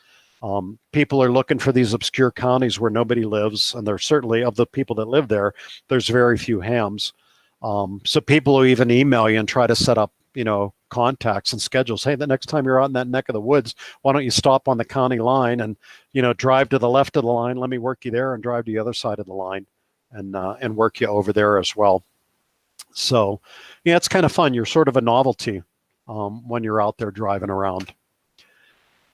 People are looking for these obscure counties where nobody lives. And there's certainly, of the people that live there, there's very few hams. So people will even email you and try to set up, contacts and schedules. Hey, the next time you're out in that neck of the woods, why don't you stop on the county line and, drive to the left of the line. Let me work you there, and drive to the other side of the line and work you over there as well. So, yeah, it's kind of fun. You're sort of a novelty when you're out there driving around.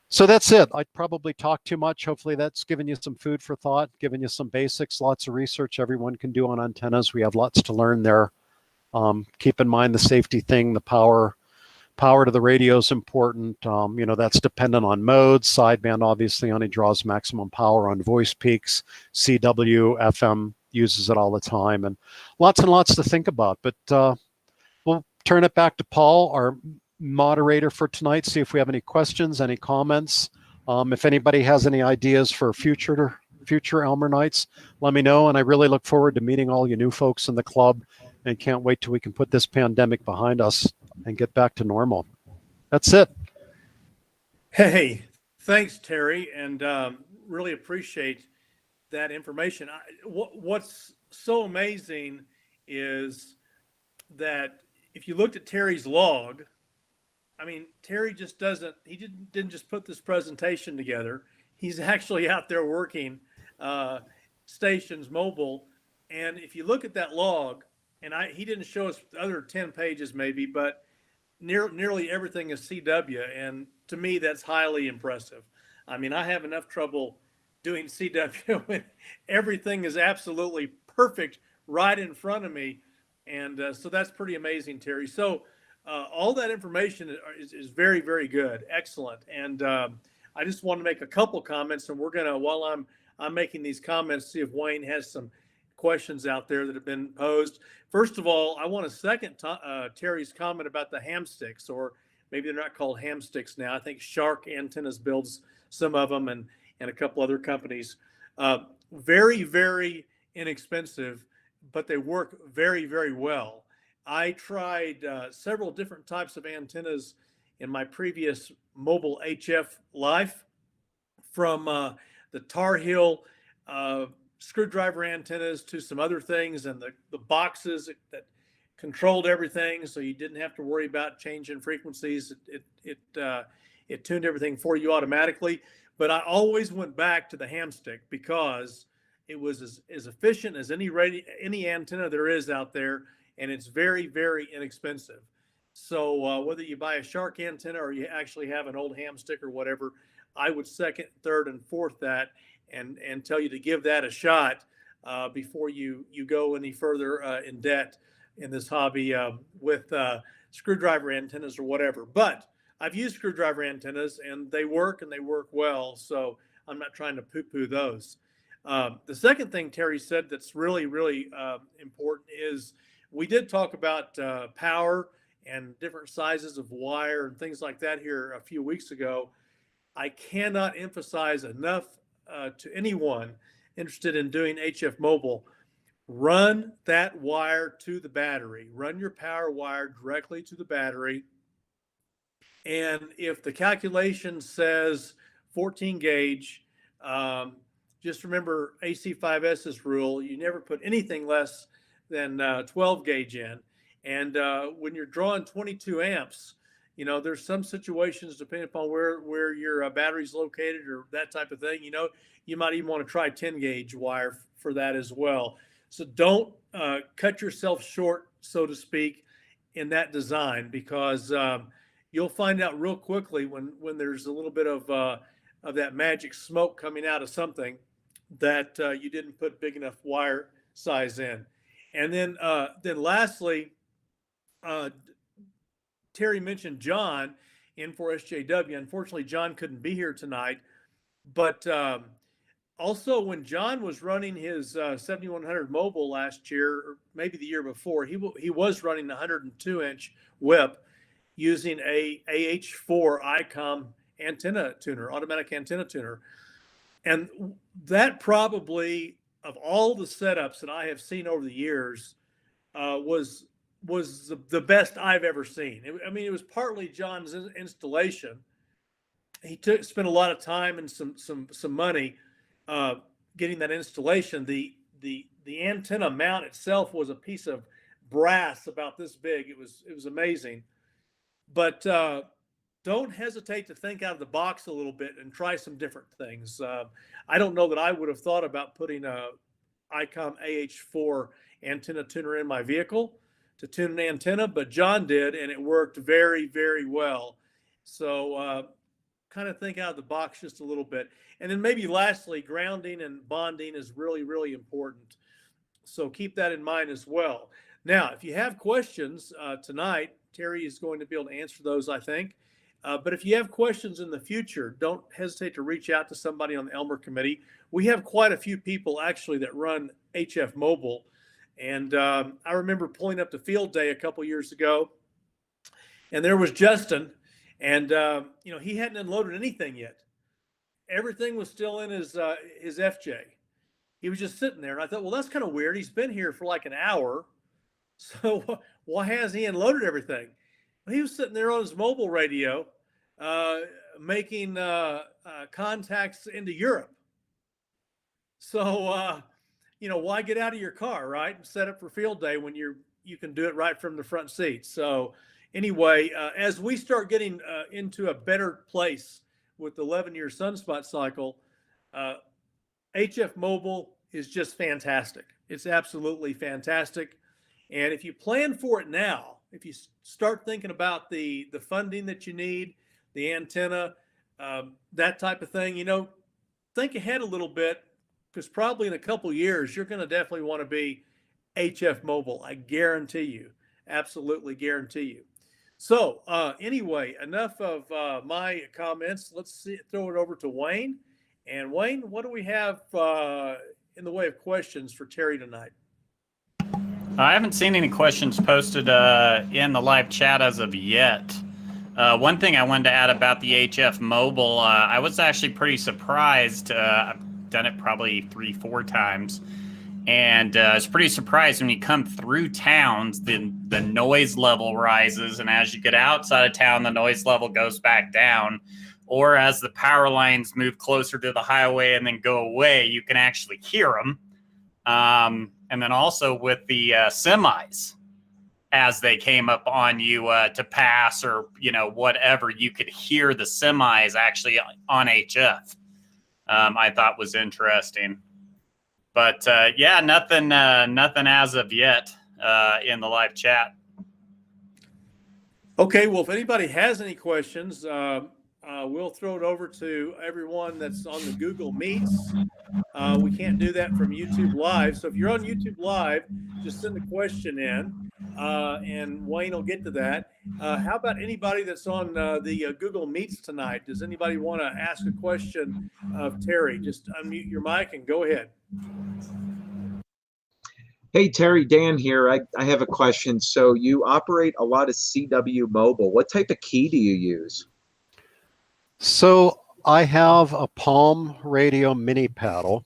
So that's it. I probably talked too much. Hopefully that's given you some food for thought, given you some basics, lots of research everyone can do on antennas. We have lots to learn there. Keep in mind the safety thing, the power to the radio is important. That's dependent on modes. Sideband obviously only draws maximum power on voice peaks. CW, FM uses it all the time, and lots to think about. But we'll turn it back to Paul, our moderator for tonight, see if we have any questions, any comments. If anybody has any ideas for future Elmer Nights, let me know. And I really look forward to meeting all you new folks in the club, and can't wait till we can put this pandemic behind us and get back to normal. That's it. Hey, thanks, Terry, and really appreciate that information. What's so amazing is that if you looked at Terry's log, I mean, Terry just didn't just put this presentation together. He's actually out there working stations mobile. And if you look at that log, and he didn't show us the other 10 pages maybe, but nearly everything is CW. And to me, that's highly impressive. I mean, I have enough trouble doing CW when everything is absolutely perfect right in front of me. And so that's pretty amazing, Terry. So all that information is very, very good. Excellent. And I just want to make a couple comments, and we're going to, while I'm making these comments, see if Wayne has some questions out there that have been posed. First of all, I want to second Terry's comment about the ham sticks, or maybe they're not called ham sticks now. I think Shark Antennas builds some of them, and a couple other companies. Very, very inexpensive, but they work very, very well. I tried several different types of antennas in my previous mobile HF life, from the Tar Heel screwdriver antennas to some other things, and the boxes that controlled everything, so you didn't have to worry about changing frequencies. It tuned everything for you automatically. But I always went back to the ham stick because it was as efficient as any antenna there is out there, and it's very, very inexpensive. So whether you buy a Shark antenna or you actually have an old ham stick or whatever, I would second, third, and fourth that, and tell you to give that a shot before you go any further in debt in this hobby with screwdriver antennas or whatever. But I've used screwdriver antennas, and they work well. So I'm not trying to poo-poo those. The second thing Terry said that's really, really important is we did talk about power and different sizes of wire and things like that here a few weeks ago. I cannot emphasize enough to anyone interested in doing HF mobile, run that wire to the battery. Run your power wire directly to the battery. And if the calculation says 14 gauge, just remember AC5S's rule. You never put anything less than 12 gauge in. And when you're drawing 22 amps, there's some situations, depending upon where your battery's located or that type of thing, you might even want to try 10 gauge wire for that as well. So don't cut yourself short, so to speak, in that design, because you'll find out real quickly when there's a little bit of that magic smoke coming out of something that you didn't put big enough wire size in. And then lastly, Terry mentioned John in for SJW. Unfortunately, John couldn't be here tonight, but also when John was running his 7100 mobile last year, or maybe the year before, he was running the 102-inch whip using a AH4 ICOM antenna tuner, automatic antenna tuner. And that probably, of all the setups that I have seen over the years, was the best I've ever seen. I mean, it was partly John's installation. He spent a lot of time and some money getting that installation. The antenna mount itself was a piece of brass about this big. It was amazing. But don't hesitate to think out of the box a little bit and try some different things. I don't know that I would have thought about putting a ICOM AH4 antenna tuner in my vehicle to tune an antenna, but John did, and it worked very, very well. So kind of think out of the box just a little bit. And then maybe lastly, grounding and bonding is really, really important. So keep that in mind as well. Now, if you have questions tonight, Terry is going to be able to answer those, I think. But if you have questions in the future, don't hesitate to reach out to somebody on the Elmer Committee. We have quite a few people actually that run HF Mobile. And I remember pulling up to Field Day a couple years ago, and there was Justin, and he hadn't unloaded anything yet. Everything was still in his FJ. He was just sitting there, and I thought, well, that's kind of weird. He's been here for like an hour, so why hasn't he unloaded everything? Well, he was sitting there on his mobile radio, making contacts into Europe. So why get out of your car, right, and set up for Field Day when you can do it right from the front seat? So anyway, as we start getting into a better place with the 11-year sunspot cycle, HF Mobile is just fantastic. It's absolutely fantastic. And if you plan for it now, if you start thinking about the funding that you need, the antenna, that type of thing, think ahead a little bit, because probably in a couple years, you're going to definitely want to be HF Mobile. I guarantee you, absolutely guarantee you. So anyway, enough of my comments. Let's throw it over to Wayne. And Wayne, what do we have in the way of questions for Terry tonight? I haven't seen any questions posted in the live chat as of yet. One thing I wanted to add about the HF Mobile, I was actually pretty surprised. I've done it probably 3-4 times. And I was pretty surprised when you come through towns, the noise level rises. And as you get outside of town, the noise level goes back down. Or as the power lines move closer to the highway and then go away, you can actually hear them. And then also with the semis, as they came up on you to pass or, whatever, you could hear the semis actually on HF. I thought was interesting. But nothing as of yet in the live chat. Okay, well, if anybody has any questions, we'll throw it over to everyone that's on the Google Meets. We can't do that from YouTube Live. So if you're on YouTube Live, just send a question in, and Wayne will get to that. How about anybody that's on the Google Meets tonight? Does anybody want to ask a question of Terry? Just unmute your mic and go ahead. Hey, Terry, Dan here. I have a question. So you operate a lot of CW Mobile. What type of key do you use? So I have a Palm Radio mini paddle,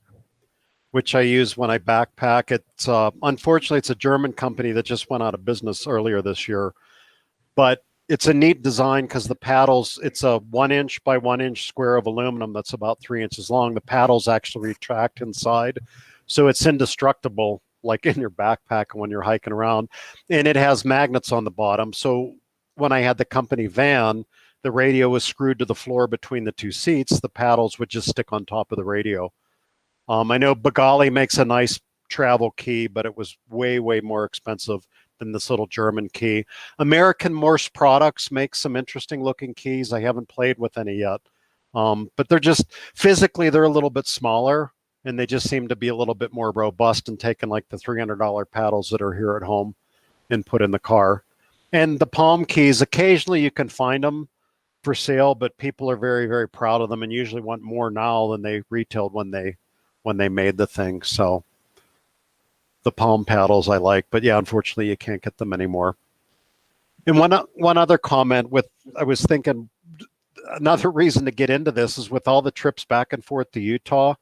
which I use when I backpack. It's unfortunately, it's a German company that just went out of business earlier this year. But it's a neat design because the paddles, it's a 1-inch by 1-inch square of aluminum that's about 3 inches long. The paddles actually retract inside. So it's indestructible, like in your backpack when you're hiking around. And it has magnets on the bottom. So when I had the company van, the radio was screwed to the floor between the two seats. The paddles would just stick on top of the radio. I know Bagali makes a nice travel key, but it was way, way more expensive than this little German key. American Morse Products makes some interesting looking keys. I haven't played with any yet, but they're just physically they're a little bit smaller, and they just seem to be a little bit more robust and taking like the $300 paddles that are here at home and put in the car. And the palm keys, occasionally you can find them for sale, but people are very, very proud of them and usually want more now than they retailed when they made the thing. So the palm paddles I like, but yeah, unfortunately you can't get them anymore. And one other comment I was thinking another reason to get into this is with all the trips back and forth to Utah.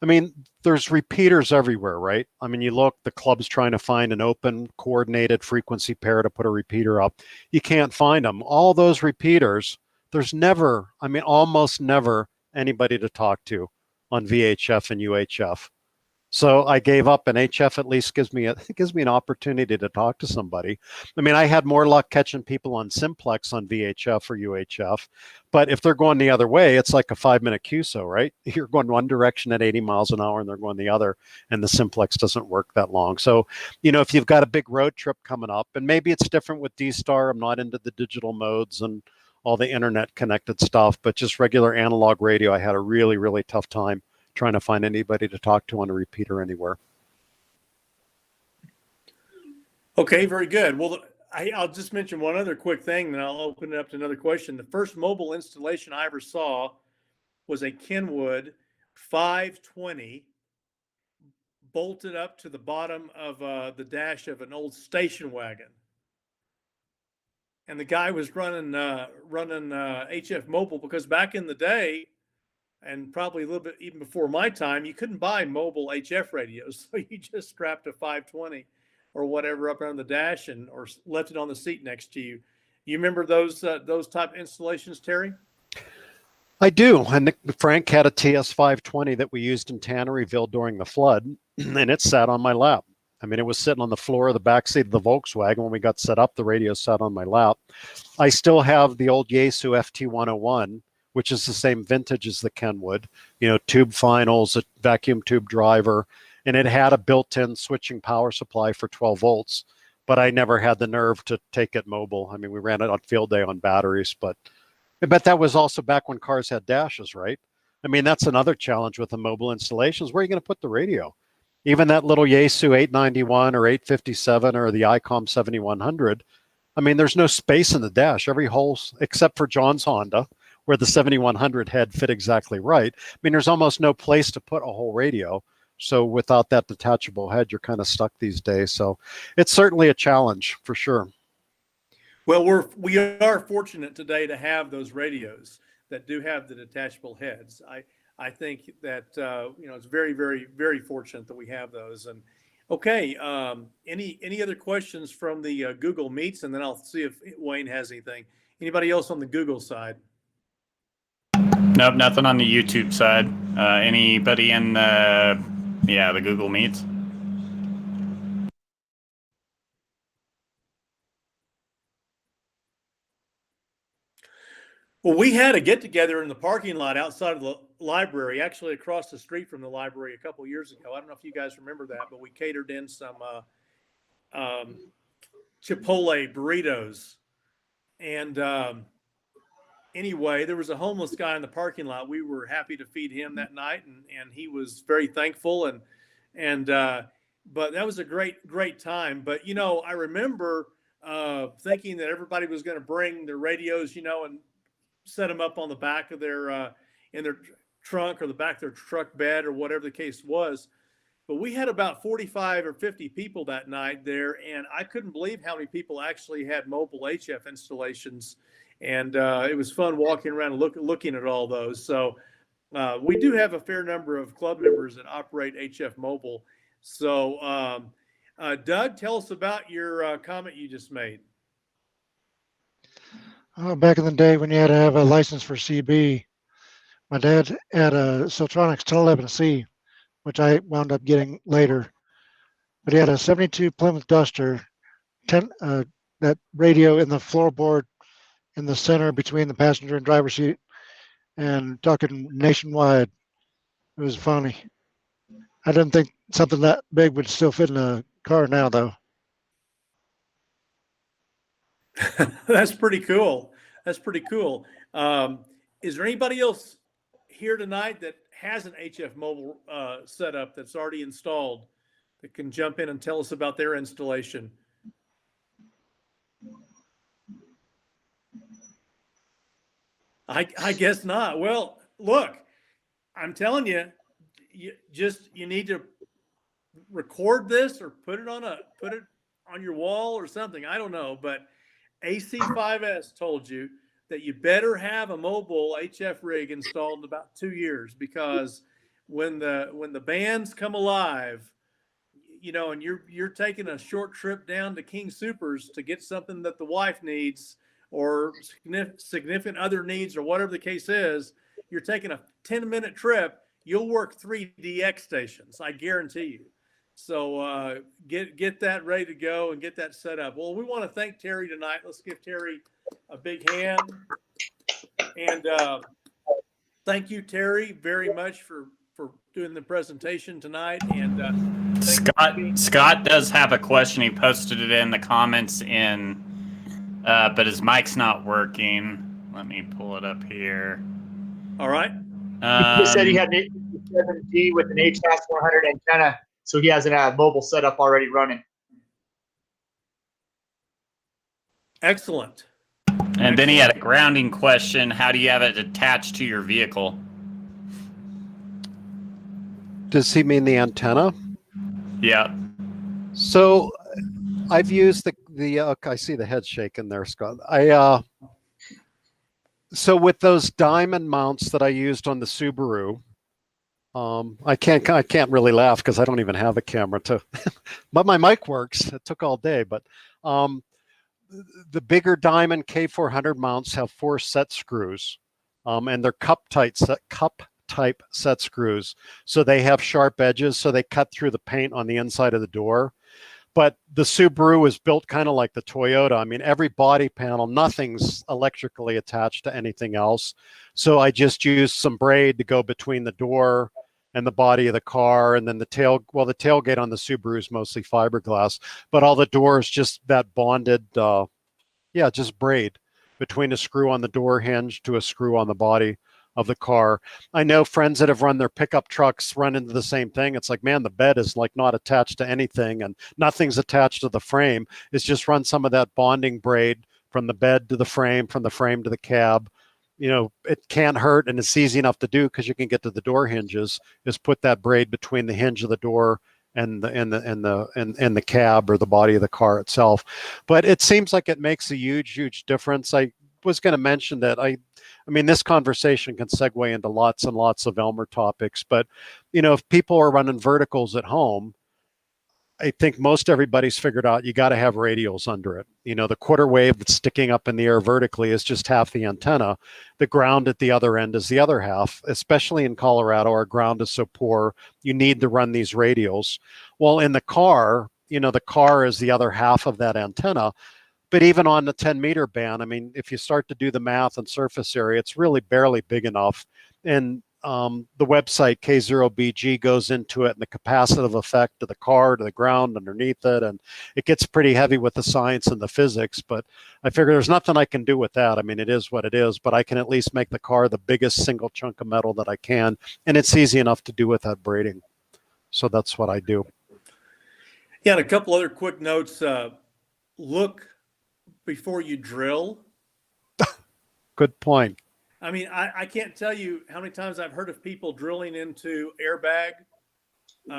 I mean, there's repeaters everywhere, right? I mean, you look, the club's trying to find an open coordinated frequency pair to put a repeater up. You can't find them. All those repeaters, there's never, I mean, almost never anybody to talk to on VHF and UHF. So I gave up, and HF at least gives me an opportunity to talk to somebody. I mean, I had more luck catching people on simplex on VHF or UHF, but if they're going the other way, it's like a 5-minute QSO, right? You're going one direction at 80 miles an hour and they're going the other, and the simplex doesn't work that long. So, you know, if you've got a big road trip coming up, and maybe it's different with D-Star, I'm not into the digital modes and all the internet connected stuff, but just regular analog radio, I had a really, really tough time trying to find anybody to talk to on a repeater anywhere. Okay, very good. Well, I'll just mention one other quick thing, then I'll open it up to another question. The first mobile installation I ever saw was a Kenwood 520 bolted up to the bottom of the dash of an old station wagon. And the guy was running HF Mobile, because back in the day, and probably a little bit even before my time, you couldn't buy mobile HF radios. So you just strapped a 520 or whatever up on the dash or left it on the seat next to you. You remember those type installations, Terry? I do. And Frank had a TS 520 that we used in Tanneryville during the flood, and it sat on my lap. I mean, it was sitting on the floor of the back seat of the Volkswagen. When we got set up, the radio sat on my lap. I still have the old Yaesu FT101, which is the same vintage as the Kenwood, you know, tube finals, a vacuum tube driver, and it had a built-in switching power supply for 12 volts, but I never had the nerve to take it mobile. I mean, we ran it on field day on batteries, but that was also back when cars had dashes, right? I mean, that's another challenge with the mobile installations. Where are you going to put the radio? Even that little Yaesu 891 or 857 or the ICOM 7100, I mean, there's no space in the dash. Every hole, except for John's Honda, where the 7100 head fit exactly right. I mean, there's almost no place to put a whole radio. So without that detachable head, you're kind of stuck these days. So it's certainly a challenge for sure. Well, we are fortunate today to have those radios that do have the detachable heads. I think that you know, it's very, very, very fortunate that we have those. And okay, any other questions from the Google Meets, and then I'll see if Wayne has anything. Anybody else on the Google side? Nope, nothing on the YouTube side. Anybody in the Google Meets? Well, we had a get together in the parking lot outside of the library, actually across the street from the library a couple years ago. I don't know if you guys remember that, but we catered in some Chipotle burritos. And anyway, there was a homeless guy in the parking lot. We were happy to feed him that night, and he was very thankful. But that was a great time. But, you know, I remember thinking that everybody was going to bring their radios, you know, and set them up on the back of their in their trunk or the back of their truck bed or whatever the case was. But we had about 45 or 50 people that night there, and I couldn't believe how many people actually had mobile HF installations. And it was fun walking around and looking at all those. So we do have a fair number of club members that operate HF Mobile. So Doug, tell us about your comment you just made. Back in the day when you had to have a license for CB, my dad had a Siltronics 1011C, which I wound up getting later. But he had a 72 Plymouth Duster, that radio in the floorboard in the center between the passenger and driver seat, and talking nationwide. It was funny. I didn't think something that big would still fit in a car now, though. That's pretty cool. That's pretty cool. Is there anybody else here tonight that has an HF mobile setup that's already installed that can jump in and tell us about their installation? I guess not. Well, look, I'm telling you, you need to record this or put it on your wall or something. I don't know, but AC5S told you that you better have a mobile HF rig installed in about 2 years, because when the bands come alive, and you're taking a short trip down to King Supers to get something that the wife needs or significant other needs or whatever the case is, you're taking a 10-minute trip, you'll work 3 DX stations, I guarantee you. So get that ready to go and get that set up. Well, we want to thank Terry tonight. Let's give Terry a big hand. And thank you, Terry, very much for doing the presentation tonight. And Scott does have a question. He posted it in the comments but his mic's not working. Let me pull it up here. All right. He said he had an 7G with an HF 400 antenna, so he has a mobile setup already running. Excellent. And then he had a grounding question. How do you have it attached to your vehicle? Does he mean the antenna? Yeah. So I've used I see the head shaking there, Scott. So with those diamond mounts that I used on the Subaru, I can't really laugh because I don't even have a camera but my mic works. It took all day, but the bigger diamond K400 mounts have 4 set screws, and they're cup type set screws. So they have sharp edges, so they cut through the paint on the inside of the door. But the Subaru is built kind of like the Toyota. I mean, every body panel, nothing's electrically attached to anything else. So I just used some braid to go between the door and the body of the car. And then the tailgate on the Subaru is mostly fiberglass, but all the doors, just that bonded, just braid between a screw on the door hinge to a screw on the body of the car. I know friends that have run their pickup trucks run into the same thing. It's like, man, the bed is like not attached to anything and nothing's attached to the frame. It's just run some of that bonding braid from the bed to the frame, from the frame to the cab. It can't hurt, and it's easy enough to do because you can get to the door hinges. Is put that braid between the hinge of the door and the cab or the body of the car itself. But it seems like it makes a huge difference. I was going to mention that I mean, this conversation can segue into lots and lots of Elmer topics, but if people are running verticals at home, I think most everybody's figured out you got to have radials under it. The quarter wave that's sticking up in the air vertically is just half the antenna. The ground at the other end is the other half. Especially in Colorado, our ground is so poor, you need to run these radials. Well, in the car, the car is the other half of that antenna. But even on the 10-meter band, I mean, if you start to do the math and surface area, it's really barely big enough. And the website K0BG goes into it and the capacitive effect of the car to the ground underneath it. And it gets pretty heavy with the science and the physics. But I figure there's nothing I can do with that. I mean, it is what it is. But I can at least make the car the biggest single chunk of metal that I can. And it's easy enough to do with that braiding. So that's what I do. Yeah, and a couple other quick notes. Look before you drill. Good point. I mean, I can't tell you how many times I've heard of people drilling into airbag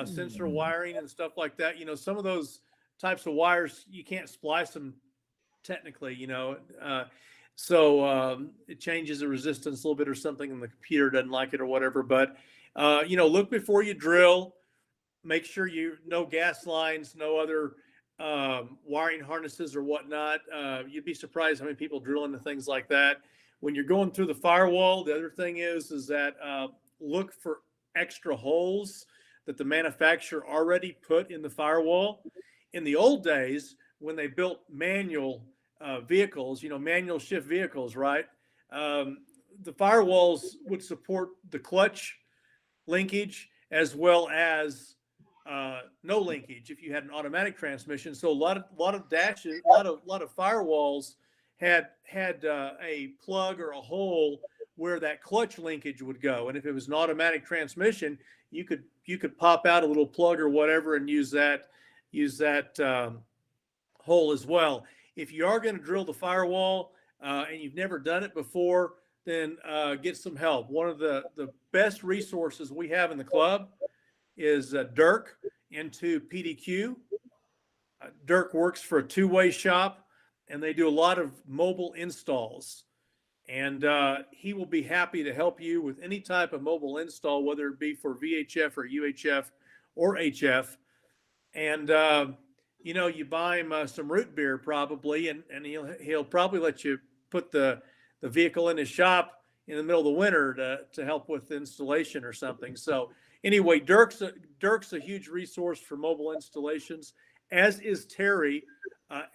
sensor wiring and stuff like that. Some of those types of wires, you can't splice them technically, so it changes the resistance a little bit or something, and the computer doesn't like it or whatever. But, look before you drill. Make sure no gas lines, no other wiring harnesses or whatnot. You'd be surprised how many people drill into things like that. When you're going through the firewall, the other thing is that look for extra holes that the manufacturer already put in the firewall. In the old days, when they built manual vehicles, manual shift vehicles, right? The firewalls would support the clutch linkage as well as no linkage if you had an automatic transmission. So a lot of dashes, a lot of firewalls had a plug or a hole where that clutch linkage would go. And if it was an automatic transmission, you could pop out a little plug or whatever and use that hole as well. If you are going to drill the firewall and you've never done it before, then get some help. One of the best resources we have in the club is Dirk into PDQ. Dirk works for a two-way shop, and they do a lot of mobile installs. And he will be happy to help you with any type of mobile install, whether it be for VHF or UHF or HF. And you buy him some root beer probably, and he'll probably let you put the vehicle in his shop in the middle of the winter to help with installation or something. So anyway, Dirk's a huge resource for mobile installations, as is Terry.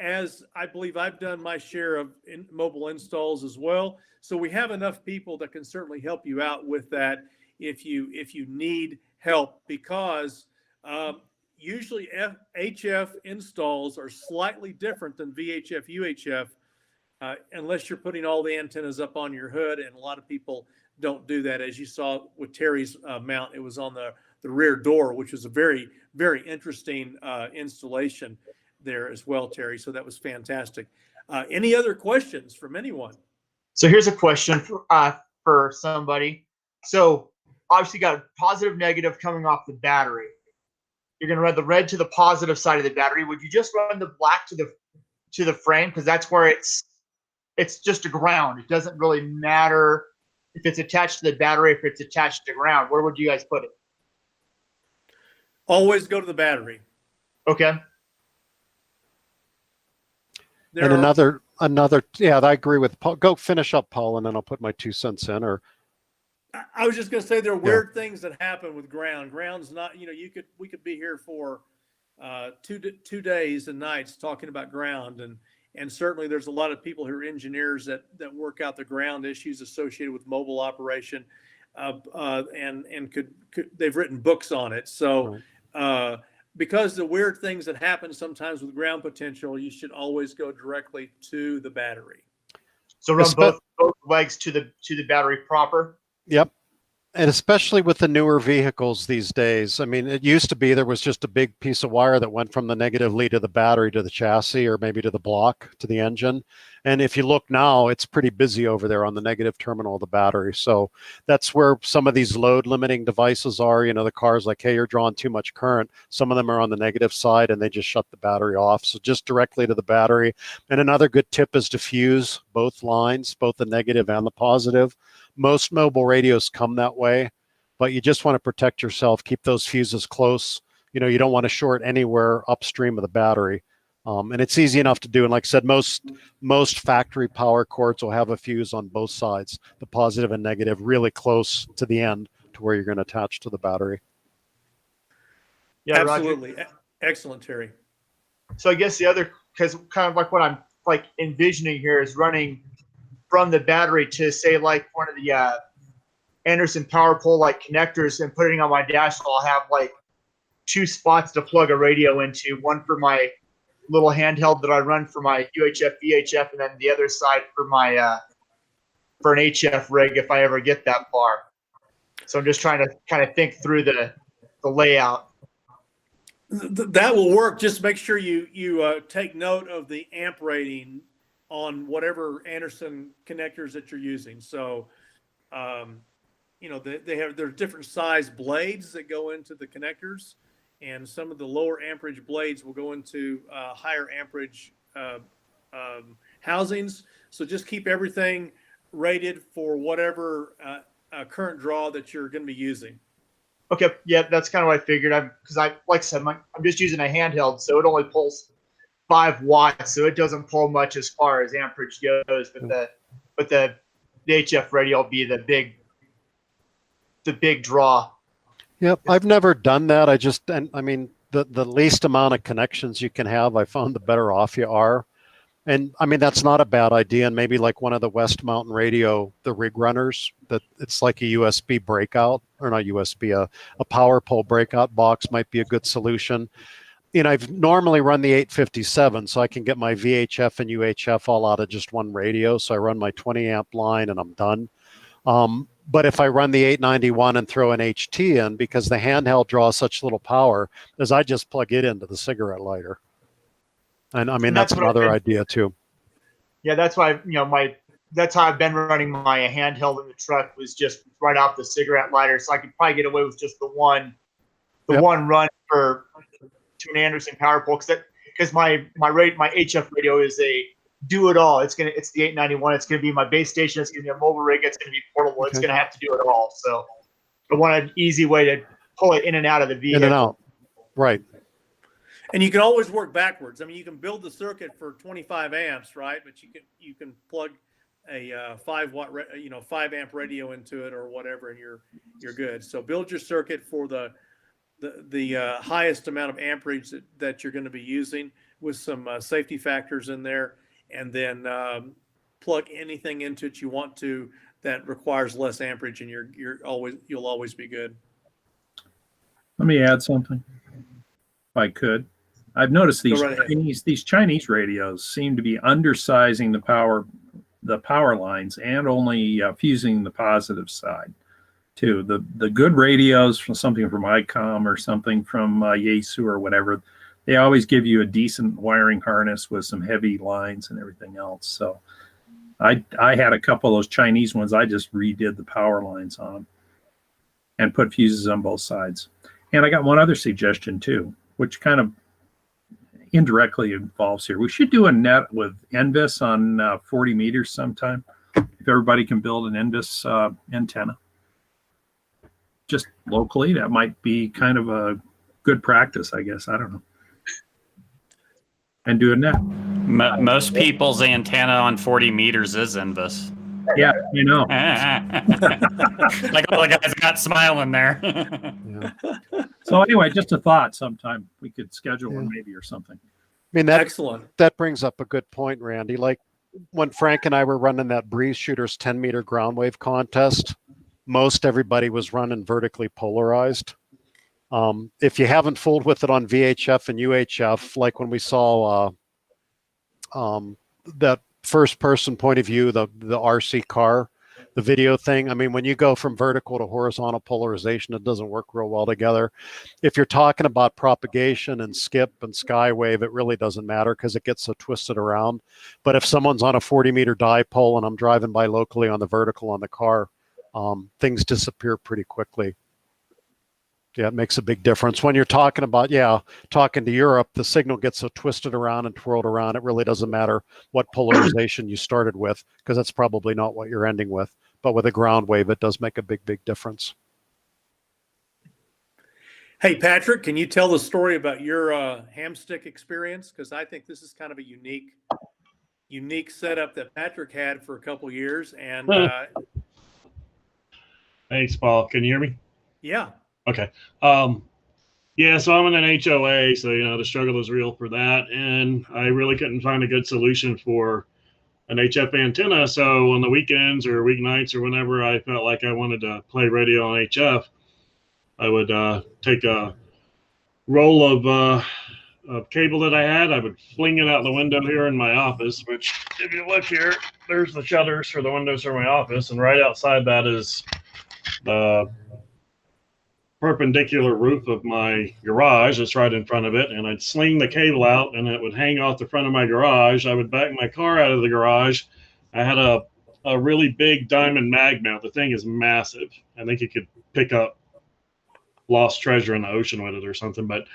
As I believe I've done my share of mobile installs as well. So we have enough people that can certainly help you out with that if you need help, because usually HF installs are slightly different than VHF, UHF, unless you're putting all the antennas up on your hood, and a lot of people don't do that. As you saw with Terry's mount, it was on the rear door, which was a very, very interesting installation there as well, Terry. So that was fantastic. Any other questions from anyone? So here's a question for somebody. So obviously you got positive, negative coming off the battery. You're going to run the red to the positive side of the battery. Would you just run the black to the frame? Because that's where it's just a ground. It doesn't really matter if it's attached to the battery, if it's attached to ground. Where would you guys put it? Always go to the battery. Okay. And another, yeah, I agree with Paul. Go finish up, Paul, and then I'll put my 2 cents in. Or I was just going to say there are weird things that happen with ground. Ground's not, we could be here for 2 days and nights talking about ground, and certainly there's a lot of people who are engineers that work out the ground issues associated with mobile operation, and could they've written books on it. So. Right. Because the weird things that happen sometimes with ground potential, you should always go directly to the battery. So run both legs to the battery proper. Yep. And especially with the newer vehicles these days. I mean, it used to be there was just a big piece of wire that went from the negative lead to the battery to the chassis, or maybe to the block, to the engine. And if you look now, it's pretty busy over there on the negative terminal of the battery. So that's where some of these load limiting devices are. The car's like, hey, you're drawing too much current. Some of them are on the negative side and they just shut the battery off. So just directly to the battery. And another good tip is to fuse both lines, both the negative and the positive. Most mobile radios come that way, but you just want to protect yourself. Keep those fuses close. You don't want to short anywhere upstream of the battery. And it's easy enough to do. And like I said, most factory power cords will have a fuse on both sides, the positive and negative, really close to the end to where you're going to attach to the battery. Yeah, absolutely. Roger. Excellent, Terry. So I guess because kind of like what I'm like envisioning here is running from the battery to, say, like one of the Anderson power pole like connectors, and putting on my dash. I'll have like 2 spots to plug a radio into, one for my little handheld that I run for my UHF, VHF, and then the other side for my for an HF rig if I ever get that far. So I'm just trying to kind of think through the layout. That will work. Just make sure you take note of the amp rating on whatever Anderson connectors that you're using. So, there's different size blades that go into the connectors, and some of the lower amperage blades will go into higher amperage housings. So just keep everything rated for whatever current draw that you're going to be using. Okay, yeah, that's kind of what I figured. Like I said, I'm just using a handheld, so it only pulls 5 watts, so it doesn't pull much as far as amperage goes. But the HF radio will be the big draw. Yep, I've never done that. The least amount of connections you can have, I found the better off you are. And I mean, that's not a bad idea. And maybe like one of the West Mountain Radio, the rig runners, that it's like a USB breakout, or not USB, a power pole breakout box might be a good solution. I've normally run the 857, so I can get my VHF and UHF all out of just one radio. So I run my 20 amp line and I'm done. But if I run the 891 and throw an HT in, because the handheld draws such little power, is I just plug it into the cigarette lighter. And I mean, And that's that's what I've another been- idea too. Yeah, that's why that's how I've been running my handheld in the truck, was just right off the cigarette lighter. So I could probably get away with just the one Yep. run to an Anderson power pole, because my HF radio is a do it all. It's the 891. It's gonna be my base station. It's gonna be a mobile rig. It's gonna be portable. It's Okay. gonna have to do it all. So I want an easy way to pull it in and out of the vehicle. In and out. Right. And you can always work backwards. I mean, you can build the circuit for 25 amps, right? But you can plug a 5 amp radio into it or whatever, and you're good. So build your circuit for the highest amount of amperage that you're going to be using, with some safety factors in there, and then plug anything into it you want to that requires less amperage, and you'll always be good. Let me add something, if I could. I've noticed Go right ahead. these Chinese radios seem to be undersizing the power lines and only fusing the positive side too. The good radios from something from ICOM or something from Yaesu or whatever, they always give you a decent wiring harness with some heavy lines and everything else. So I had a couple of those Chinese ones. I just redid the power lines on them and put fuses on both sides. And I got one other suggestion too, which kind of indirectly involves here. We should do a net with NVIS on 40 meters sometime. If everybody can build an NVIS antenna, just locally, that might be kind of a good practice, I guess. I don't know. And do a net. Most people's antenna on 40 meters is NVIS. Yeah, you know. Like all the guys got smiling there. Yeah. So anyway, just a thought. Sometime we could schedule one Yeah. maybe or something. I mean, Excellent. that brings up a good point, Randy. Like when Frank and I were running that Breeze Shooters 10-meter ground wave contest, most everybody was running vertically polarized. If you haven't fooled with it on VHF and UHF, like when we saw that first person point of view, the RC car, the video thing. I mean, when you go from vertical to horizontal polarization, it doesn't work real well together. If you're talking about propagation and skip and skywave, it really doesn't matter because it gets so twisted around. But if someone's on a 40-meter dipole and I'm driving by locally on the vertical on the car, things disappear pretty quickly. Yeah, it makes a big difference. When you're talking about, talking to Europe, the signal gets so twisted around and twirled around, it really doesn't matter what polarization you started with, because that's probably not what you're ending with. But with a ground wave, it does make a big, big difference. Hey, Patrick, can you tell the story about your hamstick experience? Because I think this is kind of a unique setup that Patrick had for a couple years. And Thanks, Paul. Can you hear me? yeah. Okay. Yeah, so I'm in an HOA, so the struggle is real for that, and I really couldn't find a good solution for an HF antenna. So on the weekends or weeknights or whenever I felt like I wanted to play radio on HF, I would take a roll of cable that I had. I would fling it out the window here in my office, which if you look here, there's the shutters for the windows for my office, and right outside that is the perpendicular roof of my garage. It's right in front of it, and I'd sling the cable out and it would hang off the front of my garage. I would back my car out of the garage. I had a really big diamond mag mount. The thing is massive. I think you could pick up lost treasure in the ocean with it or something, but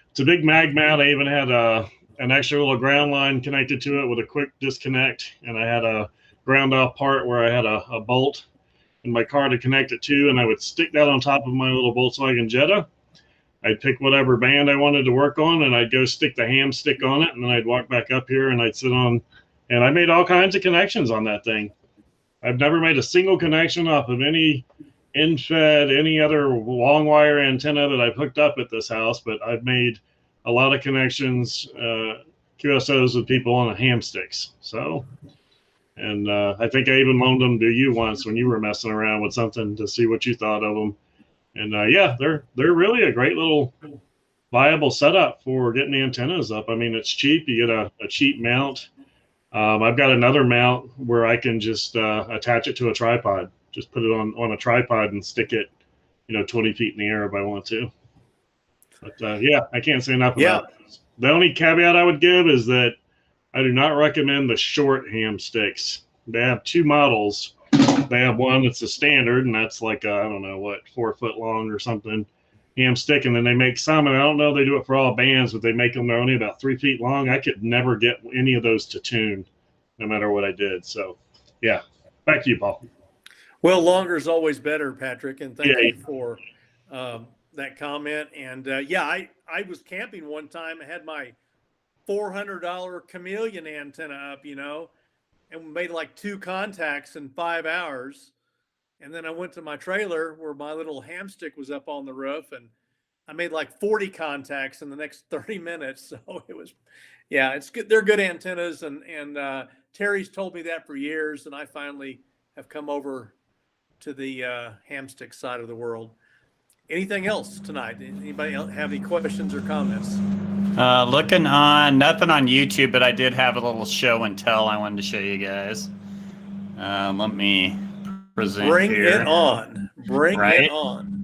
it's a big mag mount. I even had an extra little ground line connected to it with a quick disconnect, and I had a ground off part where I had a bolt in my car to connect it to, and I would stick that on top of my little Volkswagen Jetta. I'd pick whatever band I wanted to work on, and I'd go stick the ham stick on it, and then I'd walk back up here and I'd sit on, and I made all kinds of connections on that thing. I've never made a single connection off of any in-fed, any other long wire antenna that I've hooked up at this house, but I've made a lot of connections, QSOs with people on ham sticks. So, and I think I even loaned them to you once when you were messing around with something to see what you thought of them. And yeah, they're really a great little viable setup for getting the antennas up. I mean, it's cheap. You get a cheap mount. I've got another mount where I can just attach it to a tripod. Just put it on a tripod and stick it, 20 feet in the air if I want to. But yeah, I can't say enough Yeah. about it. The only caveat I would give is that I do not recommend the short ham sticks. They have two models. They have one that's a standard, and that's like I don't know what, 4 foot long or something ham stick, and then they make some, and I don't know if they do it for all bands, but they make them. They're only about 3 feet long. I could never get any of those to tune, no matter what I did. So, yeah, back to you, Paul. Well, longer is always better, Patrick, and thank Yeah. you for that comment. And yeah, I was camping one time. I had my $400 chameleon antenna up, and made like 2 contacts in 5 hours. And then I went to my trailer where my little ham stick was up on the roof, and I made like 40 contacts in the next 30 minutes. So it was, yeah, it's good. They're good antennas, and Terry's told me that for years, and I finally have come over to the ham stick side of the world. Anything else tonight? Anybody else have any questions or comments? Looking on, nothing on YouTube, but I did have a little show and tell I wanted to show you guys. Let me present Bring here. it on. Bring Right? it on.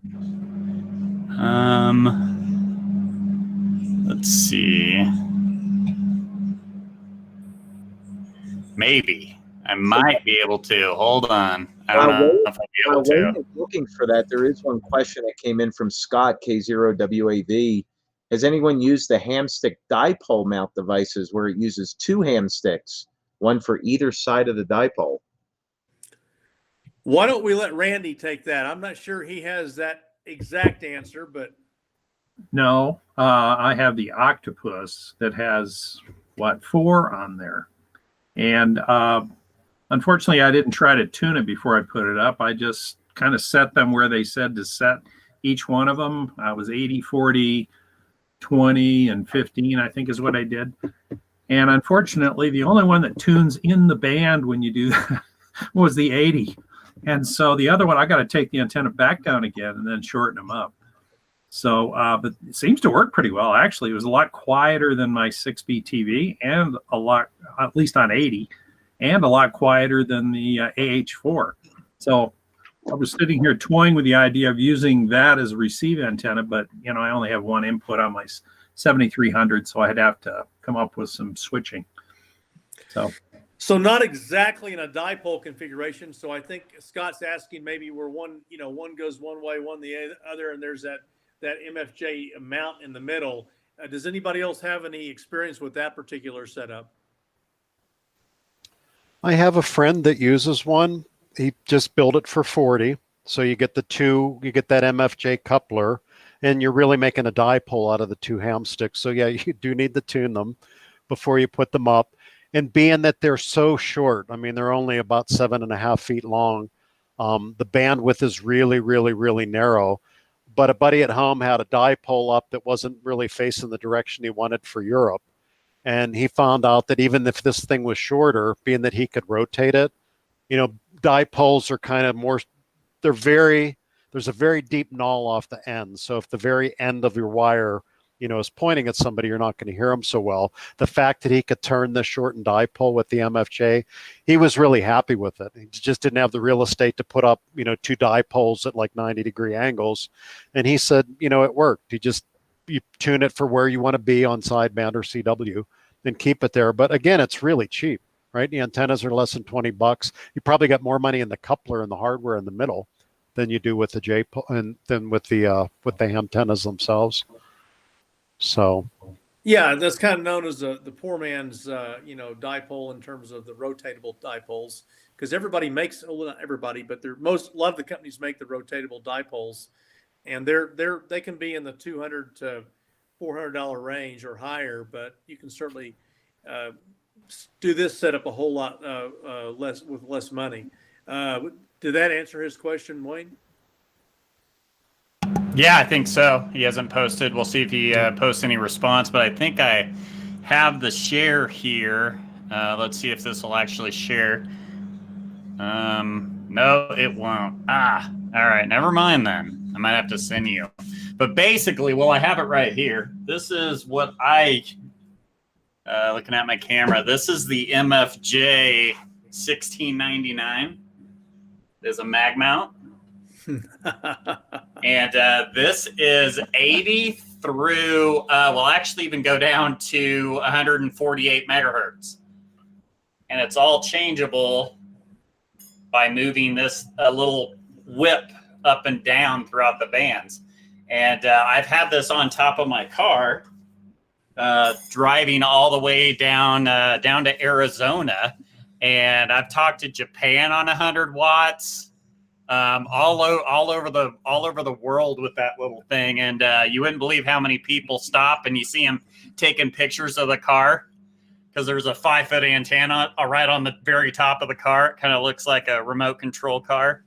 Let's see. Maybe. I might be able to. Hold on. I don't know if I'll be able Wayne to. is looking for that. There is one question that came in from Scott K0WAV. Has anyone used the hamstick dipole mount devices where it uses 2 ham sticks, one for either side of the dipole? Why don't we let Randy take that? I'm not sure he has that exact answer, but No, I have the Octopus that has 4 on there, and unfortunately, I didn't try to tune it before I put it up. I just kind of set them where they said to set each one of them. I was 80, 40, 20, and 15, I think is what I did. And unfortunately, the only one that tunes in the band when you do that was the 80. And so the other one, I got to take the antenna back down again and then shorten them up. So, but it seems to work pretty well. Actually, it was a lot quieter than my 6B TV, and a lot, at least on 80, and a lot quieter than the AH4. So I was sitting here toying with the idea of using that as a receive antenna, but I only have one input on my 7300, so I'd have to come up with some switching. so not exactly in a dipole configuration. So I think Scott's asking maybe where one goes one way, one the other, and there's that MFJ mount in the middle. Does anybody else have any experience with that particular setup? I have a friend that uses one. He just built it for 40. So you get you get that MFJ coupler, and you're really making a dipole out of the 2 ham sticks. So yeah, you do need to tune them before you put them up. And being that they're so short, I mean, they're only about 7.5 feet long. The bandwidth is really, really, really narrow. But a buddy at home had a dipole up that wasn't really facing the direction he wanted for Europe. And he found out that even if this thing was shorter, being that he could rotate it, dipoles are kind of more, there's a very deep null off the end. So if the very end of your wire, is pointing at somebody, you're not going to hear them so well. The fact that he could turn the shortened dipole with the MFJ, he was really happy with it. He just didn't have the real estate to put up, 2 dipoles at like 90-degree angles. And he said, it worked. You tune it for where you want to be on sideband or CW and keep it there. But again, it's really cheap, right? The antennas are less than $20. You probably got more money in the coupler and the hardware in the middle than you do with the J-pole and then with the antennas themselves. So, Yeah, that's kind of known as the poor man's, dipole in terms of the rotatable dipoles, because everybody makes, well, not everybody, but a lot of the companies make the rotatable dipoles, and they can be in the $200 to $400 range or higher, but you can certainly do this setup a whole lot less with less money. Did that answer his question, Wayne? Yeah, I think so. He hasn't posted. We'll see if he posts any response, but I think I have the share here. Let's see if this will actually share. No, it won't. All right. Never mind then. I might have to send you. But basically, well, I have it right here. This is what I, looking at my camera, this is the MFJ 1699. There's a mag mount. And this is 80 through, will actually even go down to 148 megahertz. And it's all changeable by moving this little whip up and down throughout the bands. And I've had this on top of my car, driving all the way down to Arizona. And I've talked to Japan on 100 watts, all over the world with that little thing. And you wouldn't believe how many people stop and you see them taking pictures of the car, because there's a 5-foot antenna right on the very top of the car. It kind of looks like a remote control car.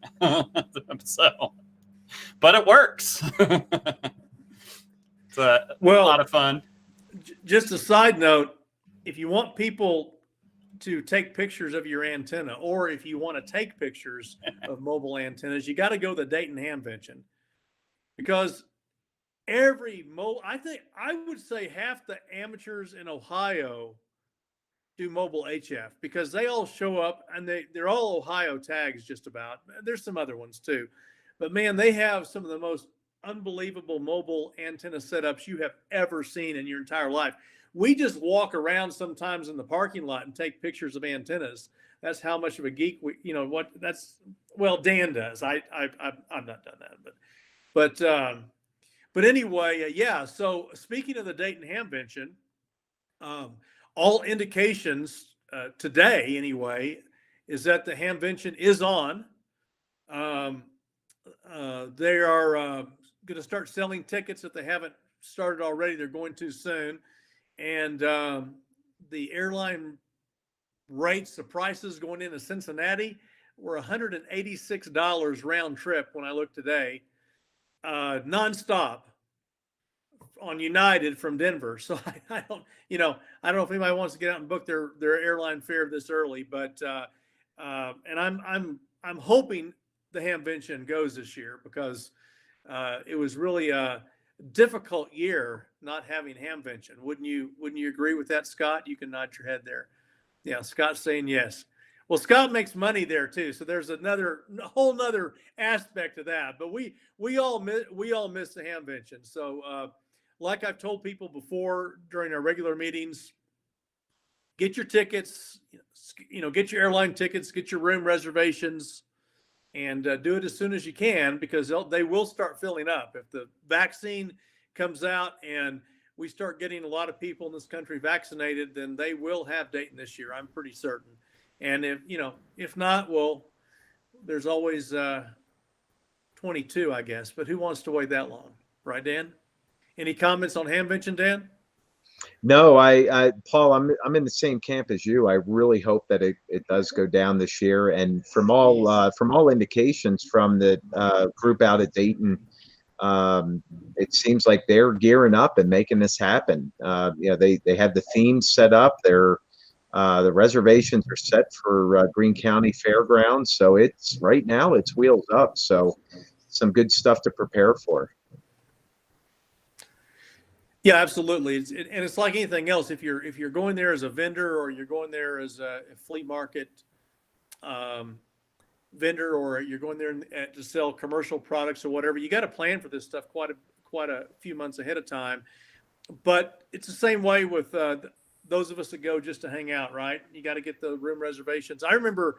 So, but it works. It's a lot of fun. Just a side note, if you want people to take pictures of your antenna, or if you want to take pictures of mobile antennas, you got to go the Dayton Hamvention, because I think I would say half the amateurs in Ohio do mobile HF, because they all show up and they're all Ohio tags just about. There's some other ones too, but man, they have some of the most unbelievable mobile antenna setups you have ever seen in your entire life. We just walk around sometimes in the parking lot and take pictures of antennas. That's how much of a geek Dan does. I've not done that, but anyway, yeah. So speaking of the Dayton Hamvention, all indications today, anyway, is that the Hamvention is on. They are going to start selling tickets if they haven't started already. They're going to soon. And the airline rates, the prices going into Cincinnati were $186 round trip when I looked today, nonstop on United from Denver. So I don't know if anybody wants to get out and book their airline fare this early, but and I'm hoping the Hamvention goes this year, because it was really a difficult year not having Hamvention. Wouldn't you agree with that, Scott? You can nod your head there. Yeah, Scott's saying yes. Well, Scott makes money there too, so there's a whole nother aspect to that. But we all miss the Hamvention. So like I've told people before during our regular meetings, get your tickets, get your airline tickets, get your room reservations, and do it as soon as you can, because they will start filling up. If the vaccine comes out and we start getting a lot of people in this country vaccinated, then they will have Dayton this year. I'm pretty certain. And if not, well, there's always 22, I guess. But who wants to wait that long, right, Dan? Any comments on Hamvention, Dan? No, Paul, I'm in the same camp as you. I really hope that it does go down this year. And from all indications from the group out at Dayton, it seems like they're gearing up and making this happen. They have the themes set up. The reservations are set for Greene County Fairgrounds. So right now it's wheels up. So some good stuff to prepare for. Yeah, absolutely. It's like anything else. If you're going there as a vendor, or you're going there as a flea market vendor, or you're going there to sell commercial products or whatever, you got to plan for this stuff quite a few months ahead of time. But it's the same way with those of us that go just to hang out, right? You got to get the room reservations. I remember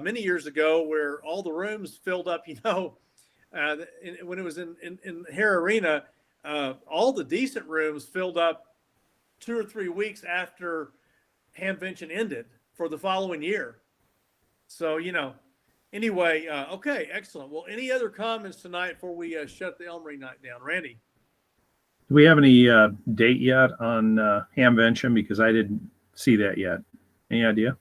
many years ago where all the rooms filled up. When it was in Hare Arena. All the decent rooms filled up 2 or 3 weeks after Hamvention ended for the following year. So, anyway, okay, excellent. Well, any other comments tonight before we shut the Elmer Night down? Randy? Do we have any date yet on Hamvention? Because I didn't see that yet. Any idea?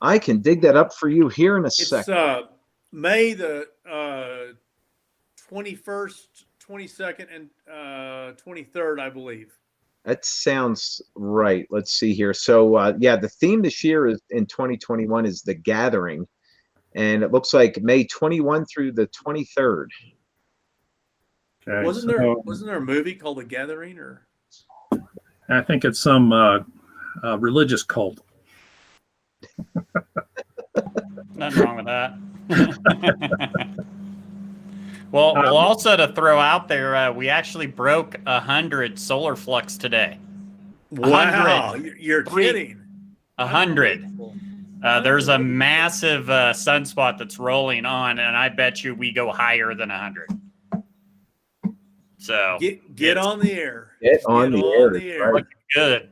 I can dig that up for you here in a second. It's May the 21st, 22nd, and 23rd, I believe. That sounds right. Let's see here. So, the theme this year is in 2021 is The Gathering, and it looks like May 21 through the 23rd. Okay, Wasn't there a movie called The Gathering? Or I think it's some religious cult. Nothing wrong with that. Well, also to throw out there, we actually broke 100 solar flux today. wow, you're kidding. 100. Unbelievable. There's a massive sunspot that's rolling on, and I bet you we go higher than 100. So get on the air. Get on the air. Looking good.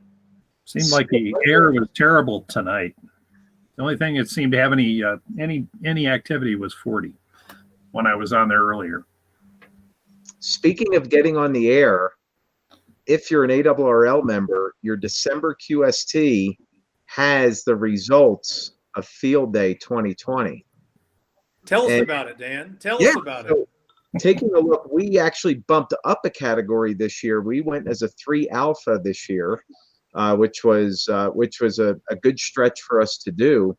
Seemed like the air was terrible tonight. The only thing that seemed to have any activity was 40 when I was on there earlier. Speaking of getting on the air, if you're an ARRL member, your December QST has the results of Field Day 2020. Tell us about it, Dan. Tell us about it. Taking a look, we actually bumped up a category this year. We went as a 3 alpha this year, which was a good stretch for us to do.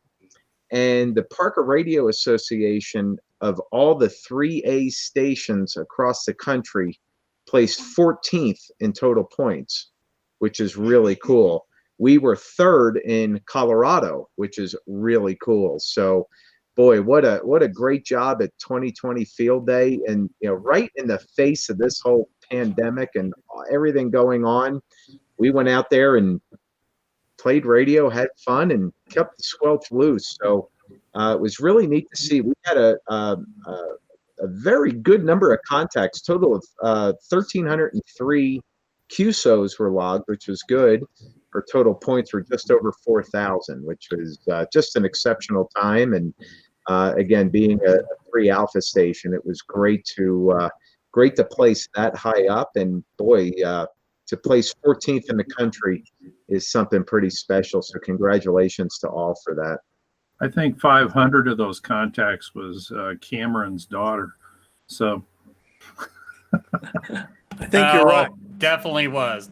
And the Parker Radio Association, of all the 3A stations across the country, placed 14th in total points, which is really cool. We were 3rd in Colorado, which is really cool. So, boy, what a great job at 2020 Field Day. And, right in the face of this whole pandemic and everything going on, we went out there and played radio, had fun, and kept the squelch loose. So it was really neat to see. We had a very good number of contacts. Total of 1,303 QSOs were logged, which was good. Our total points were just over 4,000, which was just an exceptional time. And again, being a 3 alpha station, it was great to place that high up. And boy, to place 14th in the country is something pretty special. So congratulations to all for that. I think 500 of those contacts was Cameron's daughter. So I think you're right. Definitely was.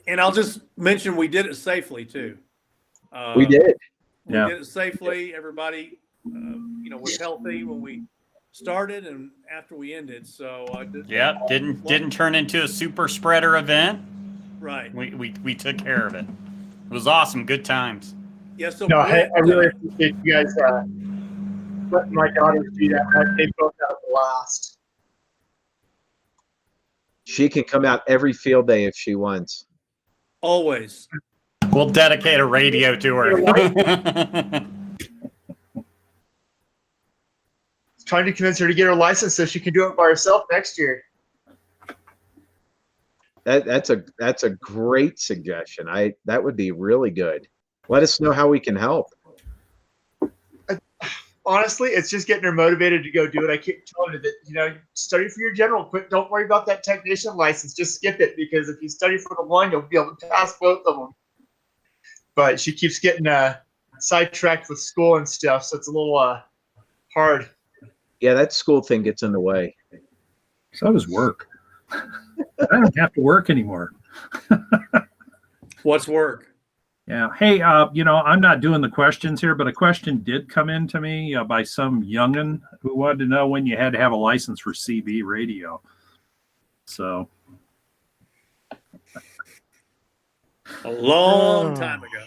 And I'll just mention we did it safely too. We did. We did it safely. Everybody, was healthy when we started and after we ended. So didn't turn into a super spreader event. Right. We took care of it. It was awesome. Good times. Yeah. So no, I really appreciate you guys letting my daughters do that. They both had a blast. She can come out every field day if she wants. Always. We'll dedicate a radio to her. Trying to convince her to get her license so she can do it by herself next year. That's a great suggestion. That would be really good. Let us know how we can help. Honestly, it's just getting her motivated to go do it. I keep telling her that, study for your general. Don't worry about that technician license. Just skip it, because if you study for the one, you'll be able to pass both of them. But she keeps getting sidetracked with school and stuff, so it's a little hard. Yeah, that school thing gets in the way. So does work. I don't have to work anymore. What's work? Yeah. Hey, I'm not doing the questions here, but a question did come in to me by some youngin who wanted to know when you had to have a license for CB radio. So. A long time ago.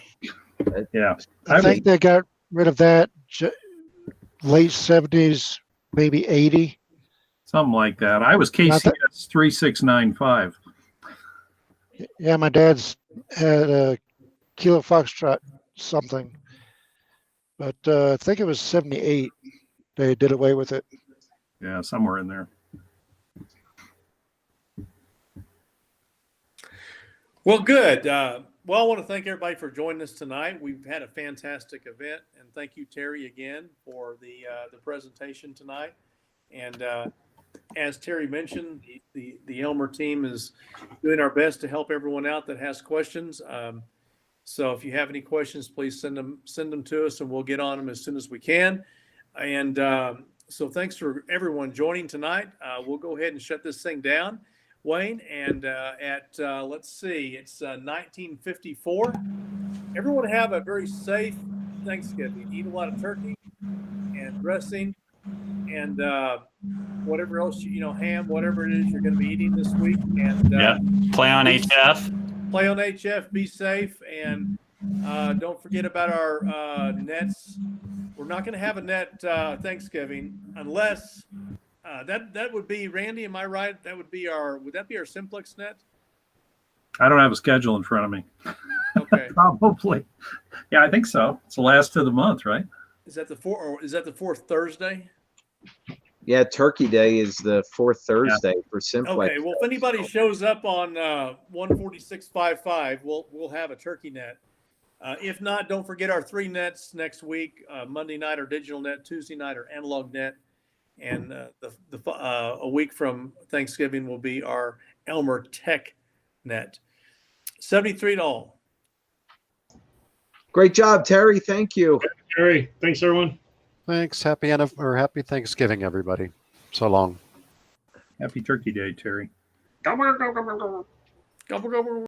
Yeah. I think they got rid of that late 70s, maybe 80. Something like that. I was KCS 3695. Yeah, my dad's had a Kilo Foxtrot something, but I think it was 78. They did away with it. Yeah, somewhere in there. Well, good. Well, I want to thank everybody for joining us tonight. We've had a fantastic event, and thank you, Terry, again for the presentation tonight. And as Terry mentioned, the Elmer team is doing our best to help everyone out that has questions. So if you have any questions, please send them to us, and we'll get on them as soon as we can. And so thanks for everyone joining tonight. We'll go ahead and shut this thing down, Wayne. And let's see, it's 1954. Everyone have a very safe Thanksgiving. Eat a lot of turkey and dressing, and whatever else ham, whatever it is you're going to be eating this week, and Play on HF. play on HF. Be safe, and don't forget about our nets. We're not going to have a net Thanksgiving unless that would be Randy. Am I right? Would that be our simplex net? I don't have a schedule in front of me. Okay. Probably. Yeah, I think so. It's the last of the month, right? Is that the fourth Thursday? Yeah, Turkey Day is the fourth Thursday for Simplex. Okay. Well, if anybody shows up on 14655, we'll have a turkey net. If not, don't forget our 3 nets next week. Monday night our digital net, Tuesday night our analog net, and a week from Thanksgiving will be our Elmer Tech net. 73 to all. Great job, Terry. Thank you. Terry, thanks everyone. Thanks. Happy Thanksgiving, everybody. So long. Happy Turkey Day, Terry. Gobble, gobble.